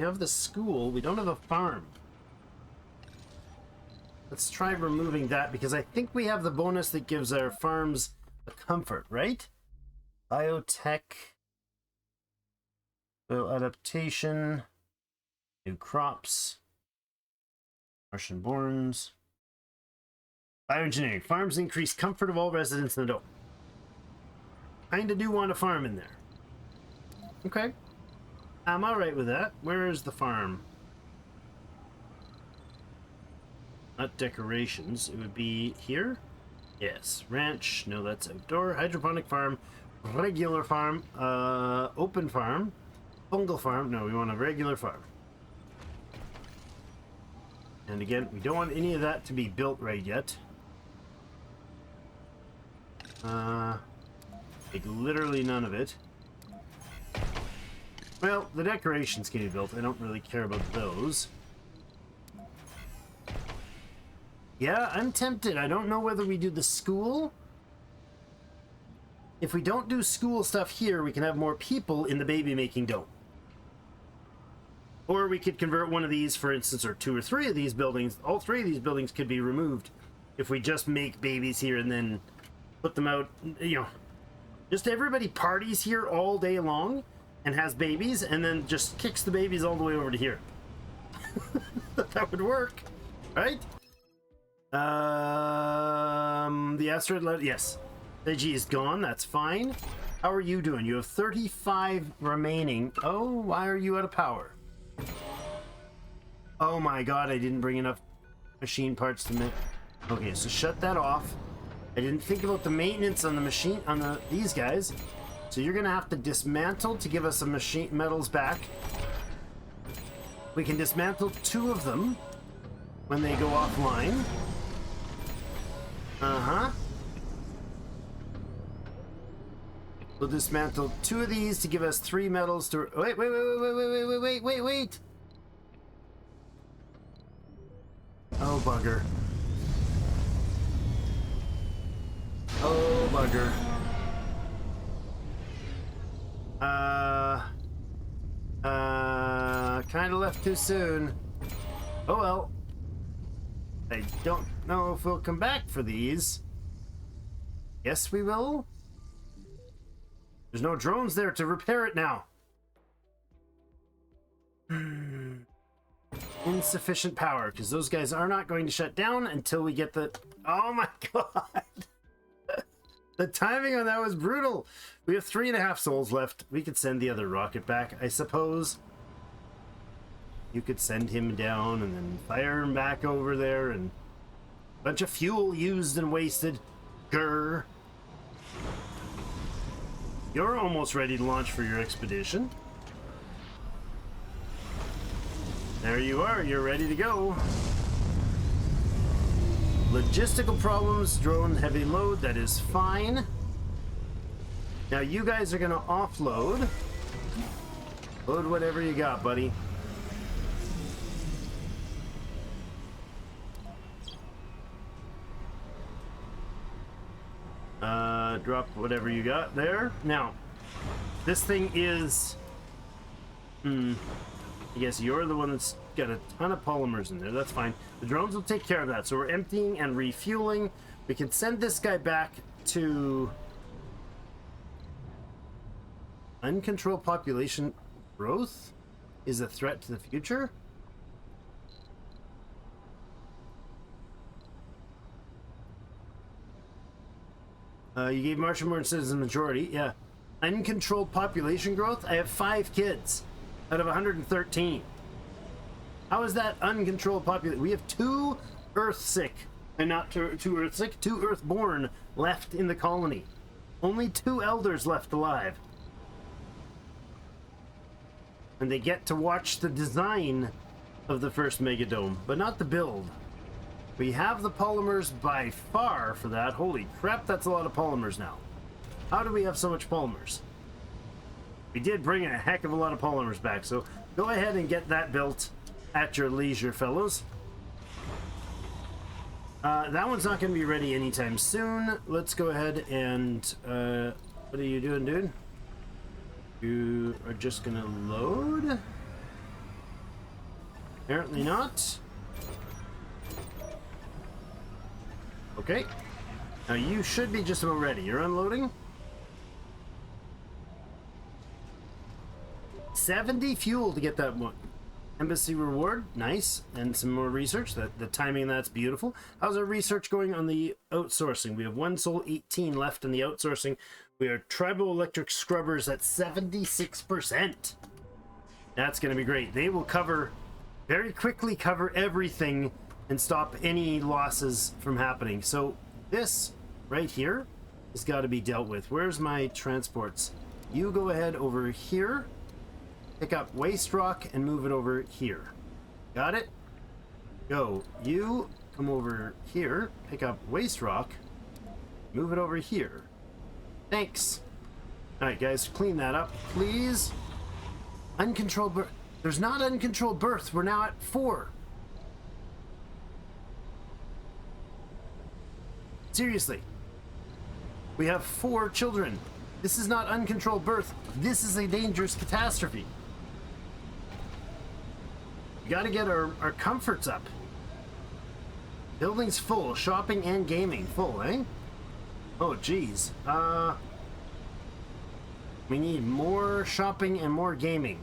have the school, we don't have a farm. Let's try removing that, because I think we have the bonus that gives our farms a comfort, right? Biotech, soil adaptation, new crops, Martian borns. Bioengineering. Farms increase comfort of all residents in the dome. Kinda do want a farm in there. Okay. I'm alright with that. Where is the farm? Not decorations. It would be here? Yes. Ranch. No, that's outdoor. Hydroponic farm. Regular farm. Open farm. Fungal farm. No, we want a regular farm. And again, we don't want any of that to be built right yet. Like literally none of it. Well, the decorations can be built. I don't really care about those. Yeah, I'm tempted. I don't know whether we do the school. If we don't do school stuff here, we can have more people in the baby making dome. Or we could convert one of these, for instance, or 2 or 3 of these buildings. All 3 of these buildings could be removed if we just make babies here and then put them out, you know. Just everybody parties here all day long and has babies and then just kicks the babies all the way over to here. That would work, right? The asteroid, yes. Deji is gone, that's fine. How are you doing? You have 35 remaining. Oh, why are you out of power? Oh my god, I didn't bring enough machine parts to make. Okay, so shut that off. I didn't think about the maintenance on the machine, on these guys. So you're gonna have to dismantle to give us some machine metals back. We can dismantle 2 of them when they go offline. Uh-huh. We'll dismantle 2 of these to give us 3 metals to... Wait. Oh, bugger. Oh, bugger. Kinda left too soon. Oh well. I don't know if we'll come back for these. Yes, we will. There's no drones there to repair it now. Insufficient power, because those guys are not going to shut down until we get the... Oh my god! The timing on that was brutal. We have 3.5 souls left. We could send the other rocket back, I suppose. You could send him down and then fire him back over there, and a bunch of fuel used and wasted. Grr. You're almost ready to launch for your expedition. There you are, you're ready to go. Logistical problems, drone heavy load, that is fine. Now you guys are gonna offload. Load whatever you got, buddy. Drop whatever you got there. Now, this thing is... I guess you're the one that's got a ton of polymers in there. That's fine. The drones will take care of that. So we're emptying and refueling. We can send this guy back to... Uncontrolled population growth is a threat to the future? You gave Martian born citizens majority. Yeah. Uncontrolled population growth? I have 5 kids out of 113. How is that uncontrolled population? We have 2 Earth-sick, and not 2 Earth-sick, 2 Earth-born left in the colony. Only 2 elders left alive. And they get to watch the design of the first megadome, but not the build. We have the polymers by far for that. Holy crap, that's a lot of polymers now. How do we have so much polymers? We did bring a heck of a lot of polymers back, so go ahead and get that built at your leisure, fellows. That one's not going to be ready anytime soon. Let's go ahead and... what are you doing, dude? You are just going to load? Apparently not. Okay. Now you should be just about ready. You're unloading? 70 fuel to get that one. Embassy reward, nice, and some more research. The timing of that's beautiful. How's our research going on the outsourcing? We have 1 soul, 18 left in the outsourcing. We are tribal electric scrubbers at 76%. That's going to be great. They will very quickly cover everything and stop any losses from happening. So this right here has got to be dealt with. Where's my transports? You go ahead over here. Pick up waste rock and move it over here. Got it? Go. You come over here, pick up waste rock, move it over here. Thanks. Alright guys, clean that up, please. Uncontrolled birth. There's not uncontrolled birth. We're now at 4. Seriously. We have 4 children. This is not uncontrolled birth. This is a dangerous catastrophe. We gotta get our comforts up. Building's full. Shopping and gaming full, eh? Oh, geez. We need more shopping and more gaming.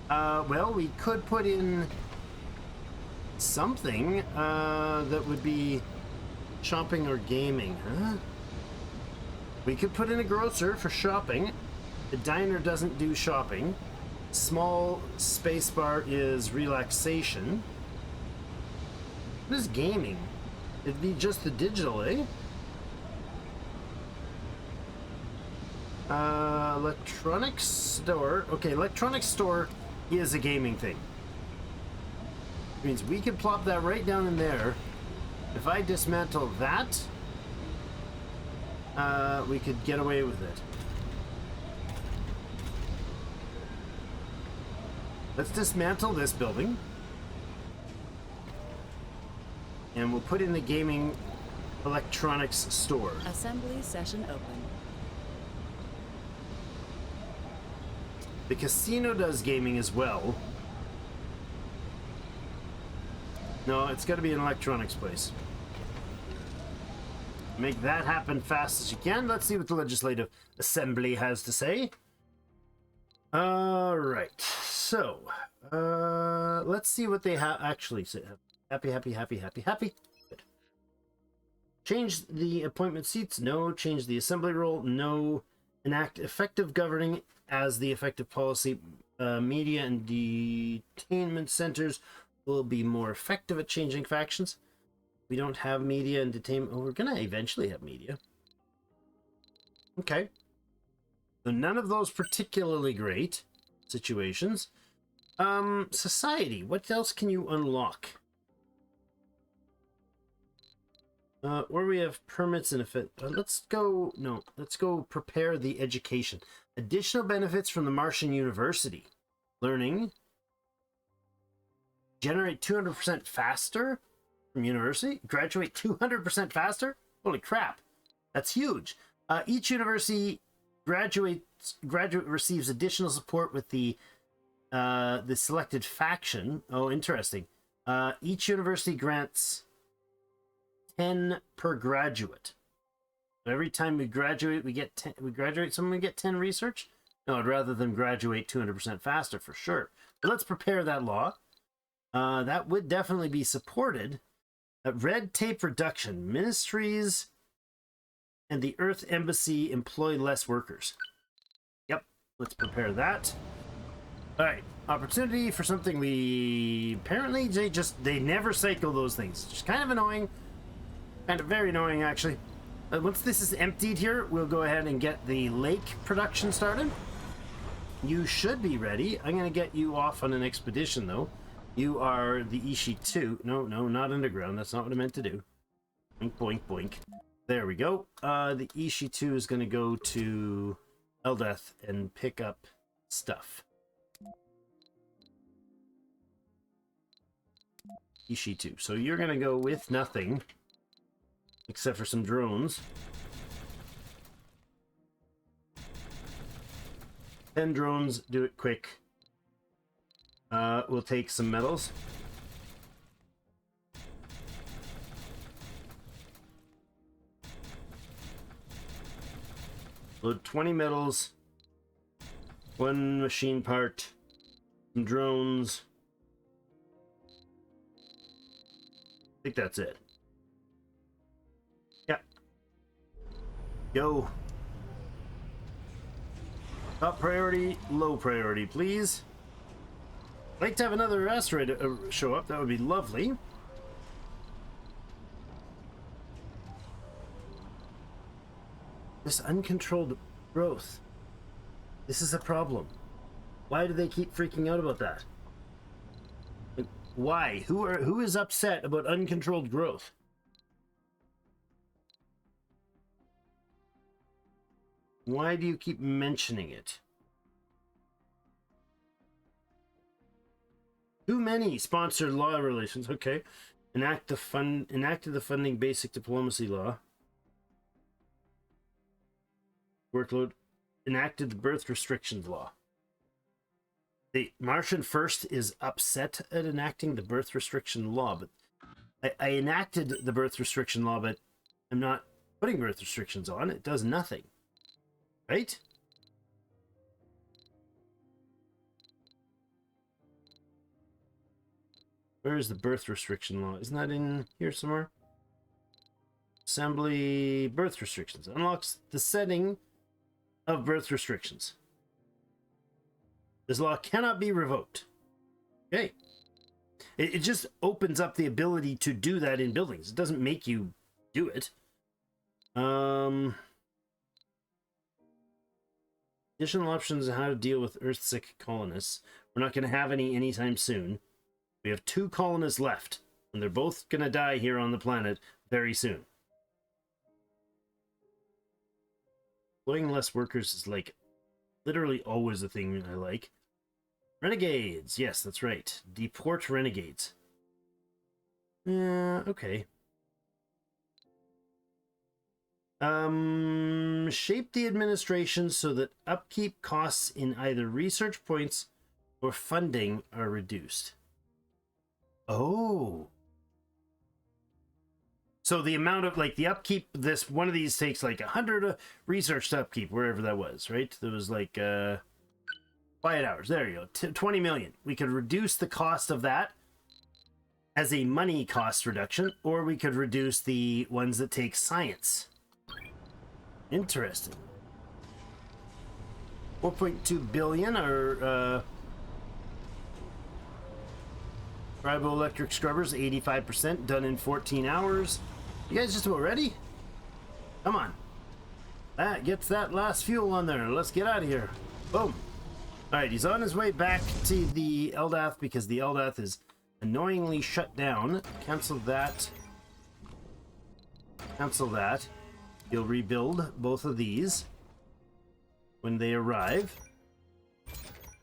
Well, we could put in something that would be shopping or gaming, huh? We could put in a grocer for shopping. The diner doesn't do shopping. Small spacebar is relaxation. What is gaming? It'd be just the digital, eh? Electronics store. Okay, electronics store is a gaming thing. Which means we could plop that right down in there. If I dismantle that, we could get away with it. Let's dismantle this building. And we'll put in the gaming electronics store. Assembly session open. The casino does gaming as well. No, it's got to be an electronics place. Make that happen fast as you can. Let's see what the Legislative Assembly has to say. All right. So, let's see what they have actually say. Happy. Good. Change the appointment seats? No. Change the assembly role? No. Enact effective governing as the effective policy. Media and detainment centers will be more effective at changing factions. We don't have media and detainment. Oh, we're gonna eventually have media. Okay. So none of those particularly great situations. Society. What else can you unlock? Where we have permits and effect. Let's go. No, let's go prepare the education. Additional benefits from the Martian University. Learning. Generate 200% faster from university. Graduate 200% faster. Holy crap, that's huge. Each university graduate receives additional support with the selected faction. Oh, interesting. Each university grants 10 per graduate. So every time we graduate, we get 10. We graduate someone, we get 10 research. No, I'd rather them graduate 200% faster for sure. But let's prepare that law. That would definitely be supported. Red tape reduction. Ministries and the Earth Embassy employ less workers. Yep, let's prepare that. All right, opportunity for something we apparently they never cycle those things. Just kind of annoying, kind of very annoying actually. Once this is emptied here, we'll go ahead and get the lake production started. You should be ready. I'm gonna get you off on an expedition though. You are the Ishi 2. No, not underground. That's not what I meant to do. Boink, boink, boink. There we go. The Ishi 2 is going to go to Eldeth and pick up stuff. Ishi 2. So you're going to go with nothing. Except for some drones. 10 drones. Do it quick. We'll take some metals. Load 20 metals. One machine part, some drones. I think that's it. Yeah. Go. Top priority, low priority, please. I'd like to have another asteroid show up. That would be lovely. This uncontrolled growth. This is a problem. Why do they keep freaking out about that? Like, why? Who is upset about uncontrolled growth? Why do you keep mentioning it? Too many sponsored law relations. Okay. Enacted the funding basic diplomacy law. Workload. Enacted the birth restrictions law. The Martian First is upset at enacting the birth restriction law, but I enacted the birth restriction law, but I'm not putting birth restrictions on. It does nothing. Right? Where is the birth restriction law? Isn't that in here somewhere? Assembly birth restrictions. Unlocks the setting of birth restrictions. This law cannot be revoked. Okay. It just opens up the ability to do that in buildings. It doesn't make you do it. Additional options on how to deal with Earth-sick colonists. We're not going to have any anytime soon. We have 2 colonists left, and they're both going to die here on the planet very soon. Employing less workers is like literally always a thing I like. Renegades. Yes, that's right. Deport renegades. Yeah, okay. Shape the administration so that upkeep costs in either research points or funding are reduced. Oh. So the amount of, like, the upkeep, this, one of these takes like 100 research to upkeep, wherever that was, right? There was like, quiet hours. There you go. 20 million. We could reduce the cost of that as a money cost reduction, or we could reduce the ones that take science. Interesting. 4.2 billion are, triboelectric scrubbers, 85%, done in 14 hours. You guys just about ready? Come on. That gets that last fuel on there. Let's get out of here. Boom. Alright, he's on his way back to the Eldath because the Eldath is annoyingly shut down. Cancel that. Cancel that. You'll rebuild both of these when they arrive.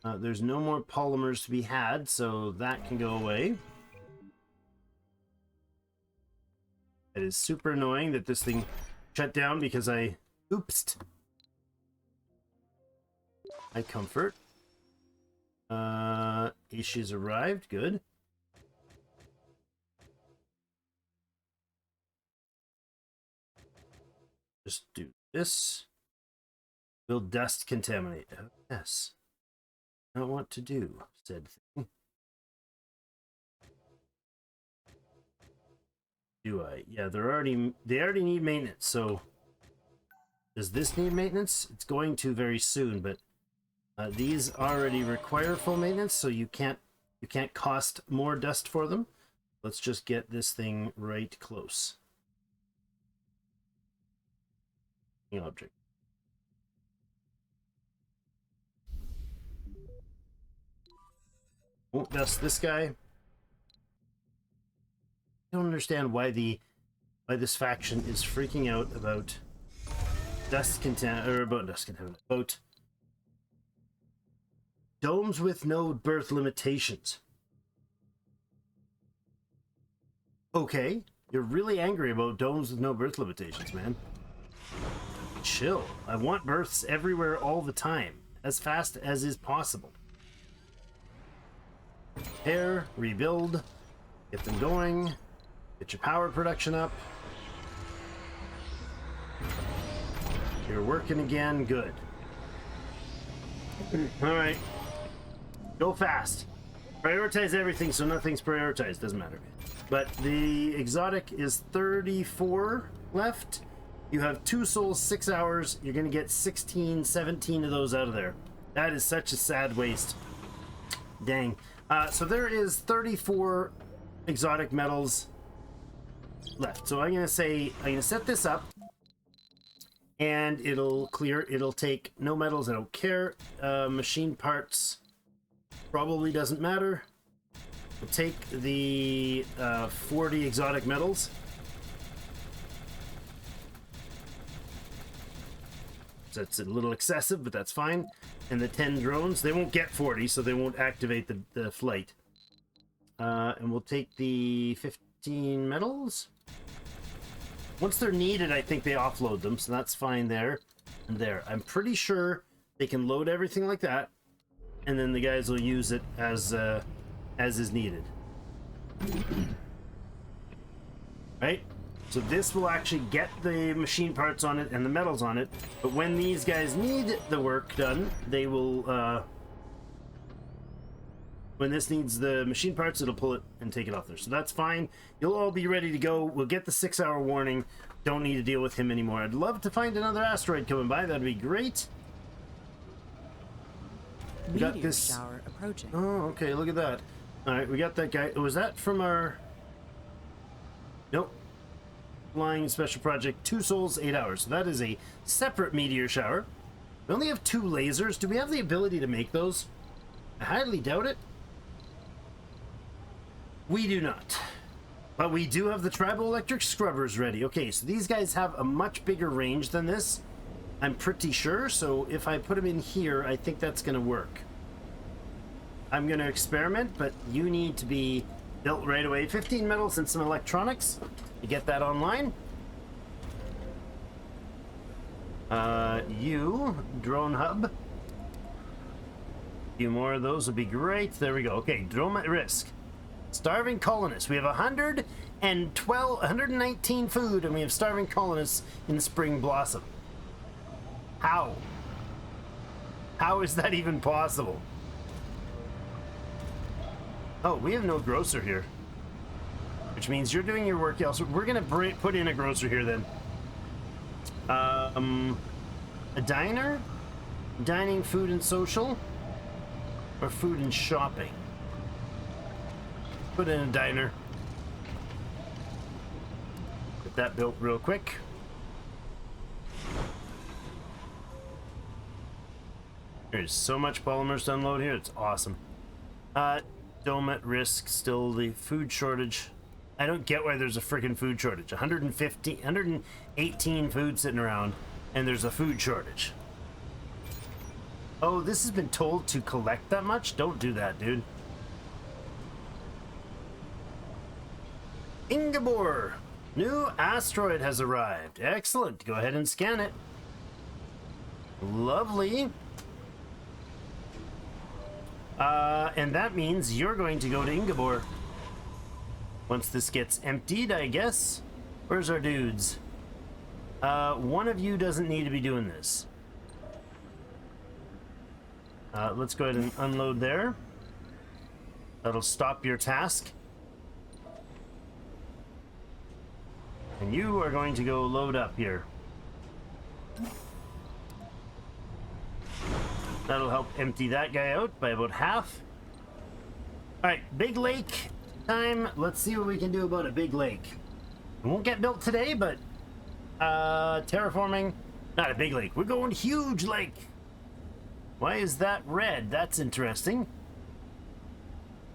There's no more polymers to be had, so that can go away. It is super annoying that this thing shut down because I oopsed. I comfort. Ishi's arrived. Good. Just do this. Will dust contaminate? Oh, yes. Not what to do, said thing. Do I? Yeah, they already need maintenance, so does this need maintenance? It's going to very soon, but these already require full maintenance, so you can't cost more dust for them. Let's just get this thing right close. Object. Won't dust this guy. I don't understand why this faction is freaking out about about domes with no birth limitations. Okay, you're really angry about domes with no birth limitations, man. Chill. I want births everywhere all the time, as fast as is possible. Repair, rebuild, get them going, get your power production up. You're working again, good. Alright. Go fast. Prioritize everything so nothing's prioritized. Doesn't matter. But the exotic is 34 left. You have 2 souls, 6 hours. You're going to get 16, 17 of those out of there. That is such a sad waste. Dang. So there is 34 exotic metals left. So I'm going to set this up. And it'll clear. It'll take no metals. I don't care. Machine parts probably doesn't matter. We'll take the 40 exotic metals. That's a little excessive, but that's fine. And the 10 drones, they won't get 40, so they won't activate the flight. And we'll take the 15 metals. Once they're needed, I think they offload them, so that's fine there and there. I'm pretty sure they can load everything like that, and then the guys will use it as is needed. Right? So this will actually get the machine parts on it and the metals on it, but when these guys need the work done, they will, when this needs the machine parts, it'll pull it and take it off there. So that's fine. You'll all be ready to go. We'll get the 6-hour warning. Don't need to deal with him anymore. I'd love to find another asteroid coming by. That'd be great. We got this shower approaching. Oh, okay. Look at that. All right, we got that guy. Was that from our... Nope. Flying special project, 2 souls, 8 hours. So that is a separate meteor shower. We only have 2 lasers. Do we have the ability to make those? I highly doubt it. We do not. But we do have the tribal electric scrubbers ready. Okay, so these guys have a much bigger range than this. I'm pretty sure. So if I put them in here, I think that's going to work. I'm going to experiment, but you need to be built right away. 15 metals and some electronics. You get that online. You, drone hub. A few more of those would be great. There we go. Okay, drone at risk. Starving colonists. We have 119 food, and we have starving colonists in Spring Blossom. How? How is that even possible? Oh, we have no grocer here. Which means you're doing your work elsewhere. We're going to put in a grocer here then. A diner? Dining, food, and social? Or food and shopping? Put in a diner. Get that built real quick. There's so much polymers to unload here. It's awesome. Dome at risk. Still the food shortage. I don't get why there's a freaking food shortage. 118 food sitting around, and there's a food shortage. Oh, this has been told to collect that much? Don't do that, dude. Ingabor! New asteroid has arrived. Excellent. Go ahead and scan it. Lovely. And that means you're going to go to Ingabor. Once this gets emptied, I guess. Where's our dudes? One of you doesn't need to be doing this. Let's go ahead and unload there. That'll stop your task. And you are going to go load up here. That'll help empty that guy out by about half. Alright, big lake time. Let's see what we can do about a big lake. It won't get built today, but terraforming. Not a big lake. We're going huge lake. Why is that red? That's interesting.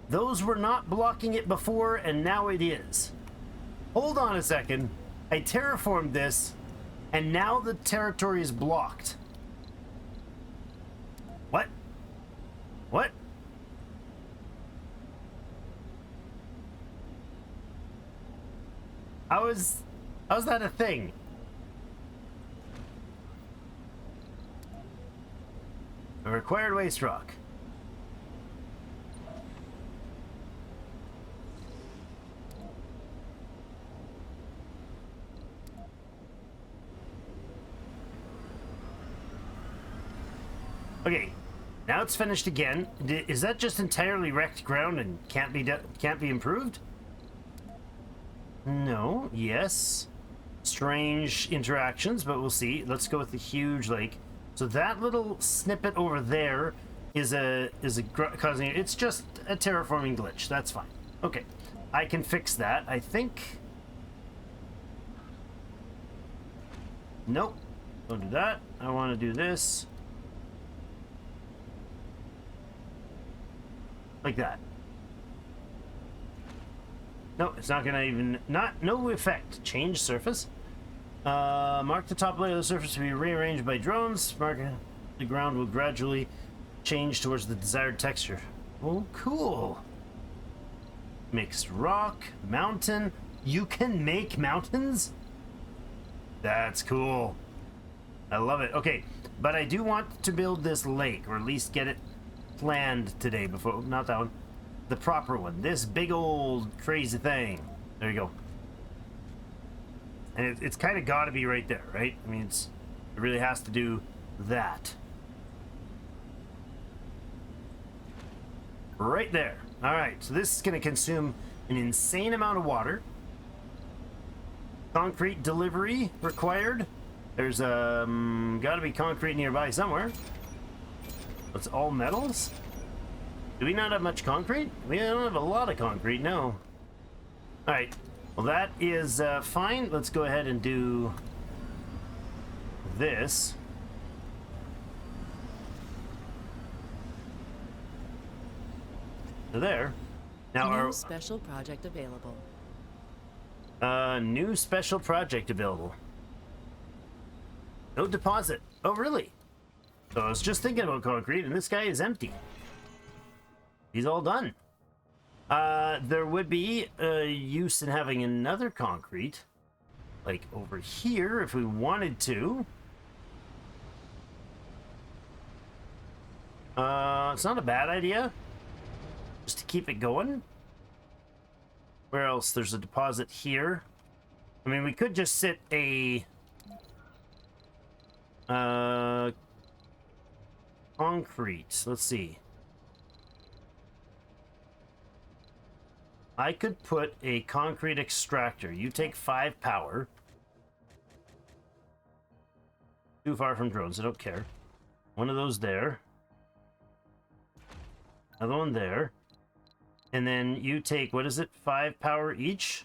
Those were not blocking it before, and now it is. Hold on a second. I terraformed this, and now the territory is blocked. What? What? How's that a thing? A required waste rock. Okay, Now it's finished again. Is that just entirely wrecked ground and can't be improved? No. Yes. Strange interactions, but we'll see. Let's go with the huge lake. So that little snippet over there is causing it. It's just a terraforming glitch. That's fine. Okay, I can fix that. I think. Nope. Don't do that. I want to do this. Like that. No, it's not gonna even, no effect. Change surface. Mark the top layer of the surface to be rearranged by drones. Mark the ground will gradually change towards the desired texture. Oh, cool. Mixed rock, mountain. You can make mountains? That's cool. I love it. Okay, but I do want to build this lake, or at least get it planned today before, not that one. The proper one. This big old crazy thing. There you go. And it's kind of got to be right there, right? I mean, it really has to do that. Right there. All right, so this is going to consume an insane amount of water. Concrete delivery required. There's got to be concrete nearby somewhere. It's all metals. Do we not have much concrete? We don't have a lot of concrete, no. All right. Well, that is fine. Let's go ahead and do this. So there. Now New our special project available. new special project available. No deposit. Oh, really? So I was just thinking about concrete, and this guy is empty. He's all done. There would be use in having another concrete, like over here, if we wanted to. It's not a bad idea, just to keep it going. Where else? There's a deposit here. I mean, we could just sit a concrete. Let's see. I could put a concrete extractor. You take 5 power. Too far from drones, I don't care. One of those there. Another one there. And then you take, what is it, 5 power each?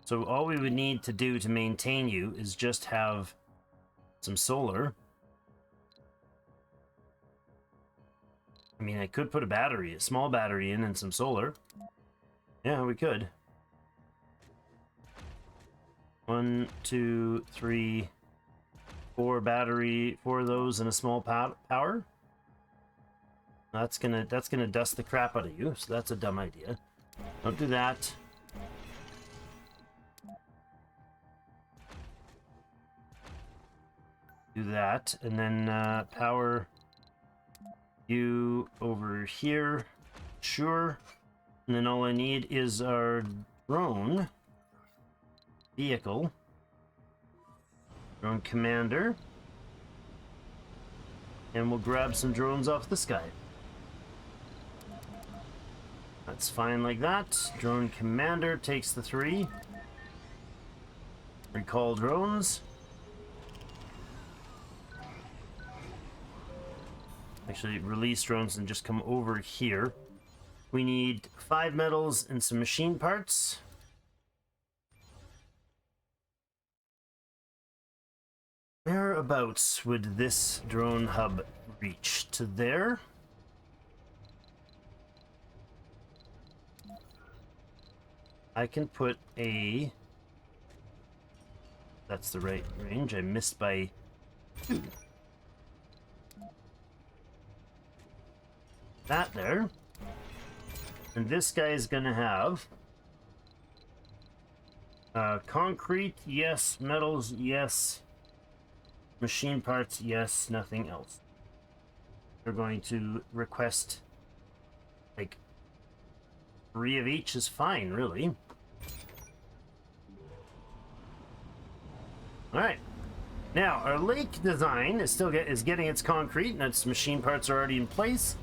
So all we would need to do to maintain you is just have some solar. I mean, I could put a battery, a small battery in and some solar. Yeah, we could. 1, 2, 3, 4 battery, 4 of those and a small power. That's gonna dust the crap out of you, so that's a dumb idea. Don't do that. Do that, and then power you over here. Sure. And then all I need is our drone vehicle. Drone commander. And we'll grab some drones off the sky. That's fine like that. Drone commander takes the 3. Recall drones. Actually, release drones and just come over here. We need 5 metals and some machine parts. Whereabouts would this drone hub reach? To there? I can put a... That's the right range. I missed by 2. That there. And this guy is gonna have concrete, yes. Metals, yes. Machine parts, yes. Nothing else. We're going to request like 3 of each is fine, really. All right. Now, our lake design is still getting its concrete, and its machine parts are already in place.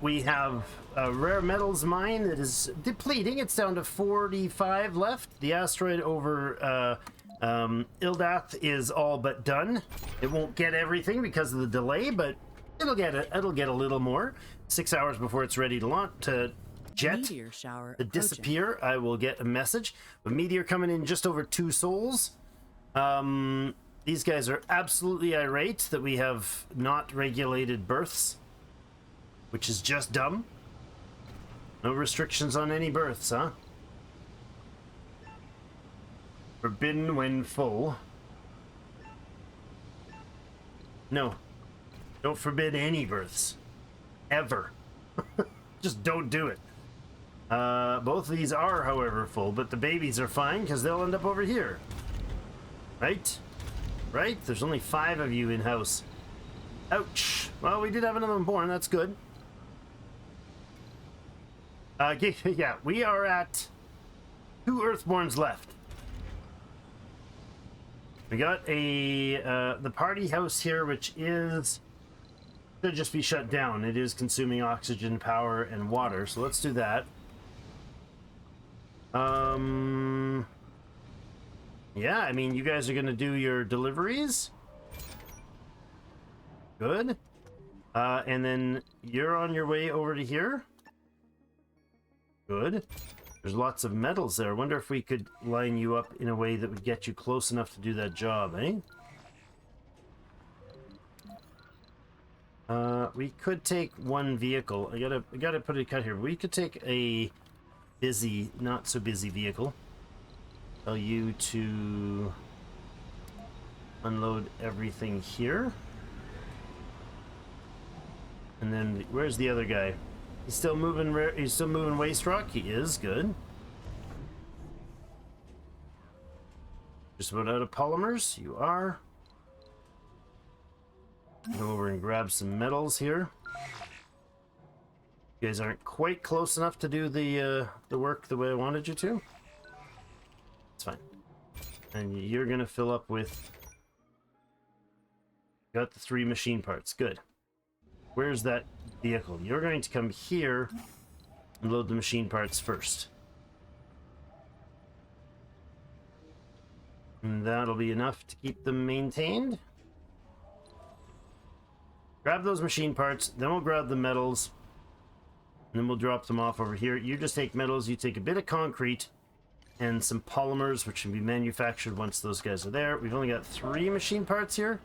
We have a rare metals mine that is depleting. It's down to 45 left. The asteroid over Ildath is all but done. It won't get everything because of the delay, but it'll get a little more. 6 hours before it's ready to launch to jet Meteor shower to approaching. disappear. I will get a message. A meteor coming in just over 2 souls. These guys are absolutely irate that we have not regulated births, which is just dumb. No restrictions on any births, huh? Forbidden when full. No. Don't forbid any births. Ever. Just don't do it. Both of these are, however, full, but the babies are fine because they'll end up over here. Right? Right? There's only 5 of you in-house. Ouch. Well, we did have another one born. That's good. Yeah, we are at 2 Earthborns left. We got the party house here, which should just be shut down. It is consuming oxygen, power, and water. So let's do that. Yeah, I mean, you guys are gonna do your deliveries. Good. And then you're on your way over to here. Good. There's lots of metals there. I wonder if we could line you up in a way that would get you close enough to do that job, eh? We could take one vehicle. I gotta put a cut here. We could take a busy, not so busy vehicle. Tell you to unload everything here. And then where's the other guy? He's still moving. He's still moving waste rock. He is good. Just about out of polymers. You are. Go over and grab some metals here. You guys aren't quite close enough to do the work the way I wanted you to. It's fine. And you're gonna fill up with. Got the 3 machine parts. Good. Where's that vehicle? You're going to come here and load the machine parts first. And that'll be enough to keep them maintained. Grab those machine parts, then we'll grab the metals, and then we'll drop them off over here. You just take metals, you take a bit of concrete, and some polymers, which can be manufactured once those guys are there. We've only got 3 machine parts here.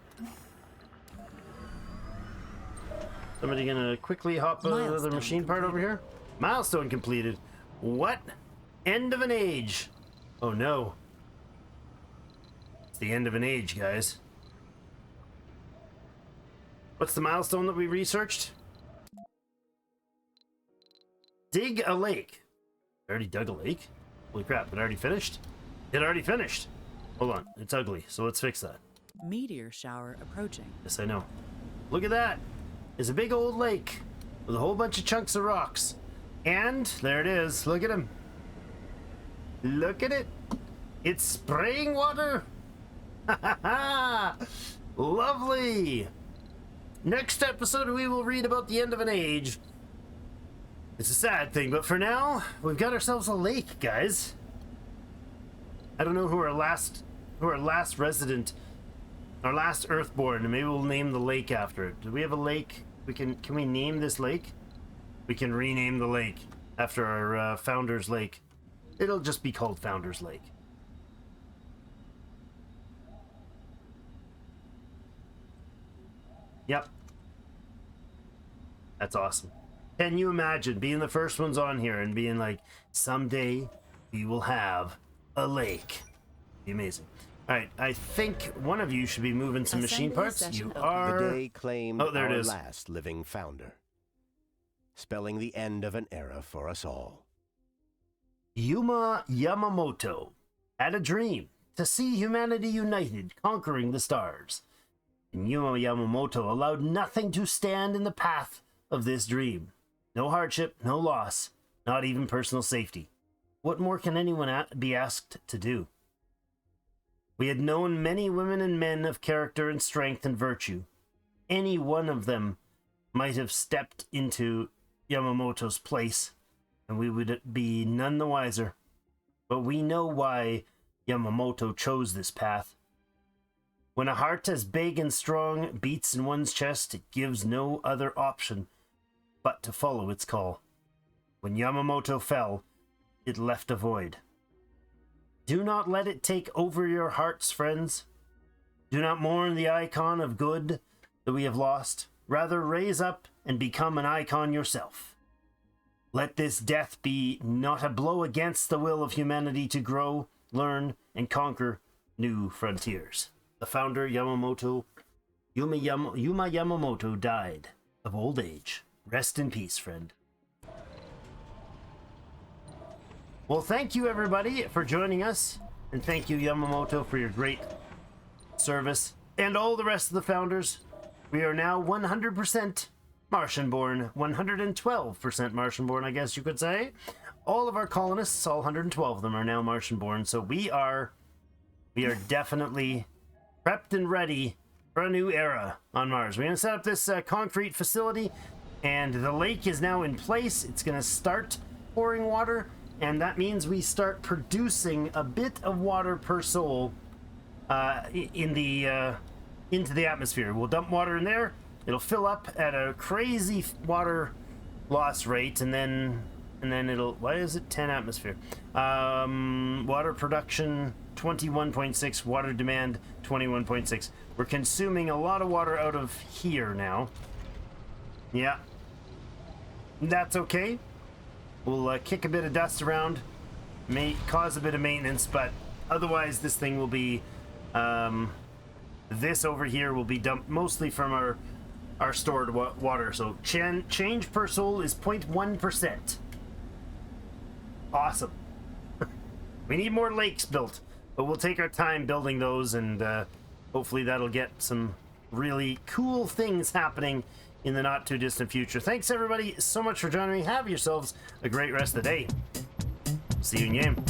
Somebody gonna quickly hop another machine part over here? Milestone completed. What? End of an age. Oh no. It's the end of an age, guys. What's the milestone that we researched? Dig a lake. I already dug a lake? Holy crap, it already finished? It already finished. Hold on, it's ugly, so let's fix that. Meteor shower approaching. Yes, I know. Look at that. It's a big old lake with a whole bunch of chunks of rocks. And there it is. Look at him. Look at it. It's spraying water. Ha ha ha. Lovely. Next episode, we will read about the end of an age. It's a sad thing, but for now, we've got ourselves a lake, guys. I don't know who our last resident, our last Earthborn, and maybe we'll name the lake after it. Do we have a lake? Can we name this lake? We can rename the lake after our Founder's Lake. It'll just be called Founder's Lake. Yep. That's awesome. Can you imagine being the first ones on here and being like, someday we will have a lake? Be amazing. All right, I think one of you should be moving some machine parts. You are. The day claimed there it our is. last living founder, spelling the end of an era for us all. Yuma Yamamoto had a dream to see humanity united, conquering the stars. And Yuma Yamamoto allowed nothing to stand in the path of this dream. No hardship, no loss, not even personal safety. What more can anyone be asked to do? We had known many women and men of character and strength and virtue. Any one of them might have stepped into Yamamoto's place, and we would be none the wiser. But we know why Yamamoto chose this path. When a heart as big and strong beats in one's chest, it gives no other option but to follow its call. When Yamamoto fell, it left a void. Do not let it take over your hearts, friends. Do not mourn the icon of good that we have lost. Rather, raise up and become an icon yourself. Let this death be not a blow against the will of humanity to grow, learn, and conquer new frontiers. The founder, Yuma Yamamoto, died of old age. Rest in peace, friend. Well, thank you, everybody, for joining us. And thank you, Yamamoto, for your great service. And all the rest of the founders. We are now 100% Martian-born. 112% Martian-born, I guess you could say. All of our colonists, all 112 of them, are now Martian-born. So we are definitely prepped and ready for a new era on Mars. We're going to set up this concrete facility. And the lake is now in place. It's going to start pouring water. And that means we start producing a bit of water per soul into the atmosphere. We'll dump water in there. It'll fill up at a crazy water loss rate, and then it'll. Why is it 10 atmosphere? Water production 21.6. Water demand 21.6. We're consuming a lot of water out of here now. Yeah, that's okay. We'll kick a bit of dust around, may cause a bit of maintenance, but otherwise this thing will be, this over here will be dumped mostly from our stored water. So change per soul is 0.1%. Awesome. We need more lakes built, but we'll take our time building those, and hopefully that'll get some really cool things happening in the not too distant future. Thanks everybody so much for joining me. Have yourselves a great rest of the day. See you in game.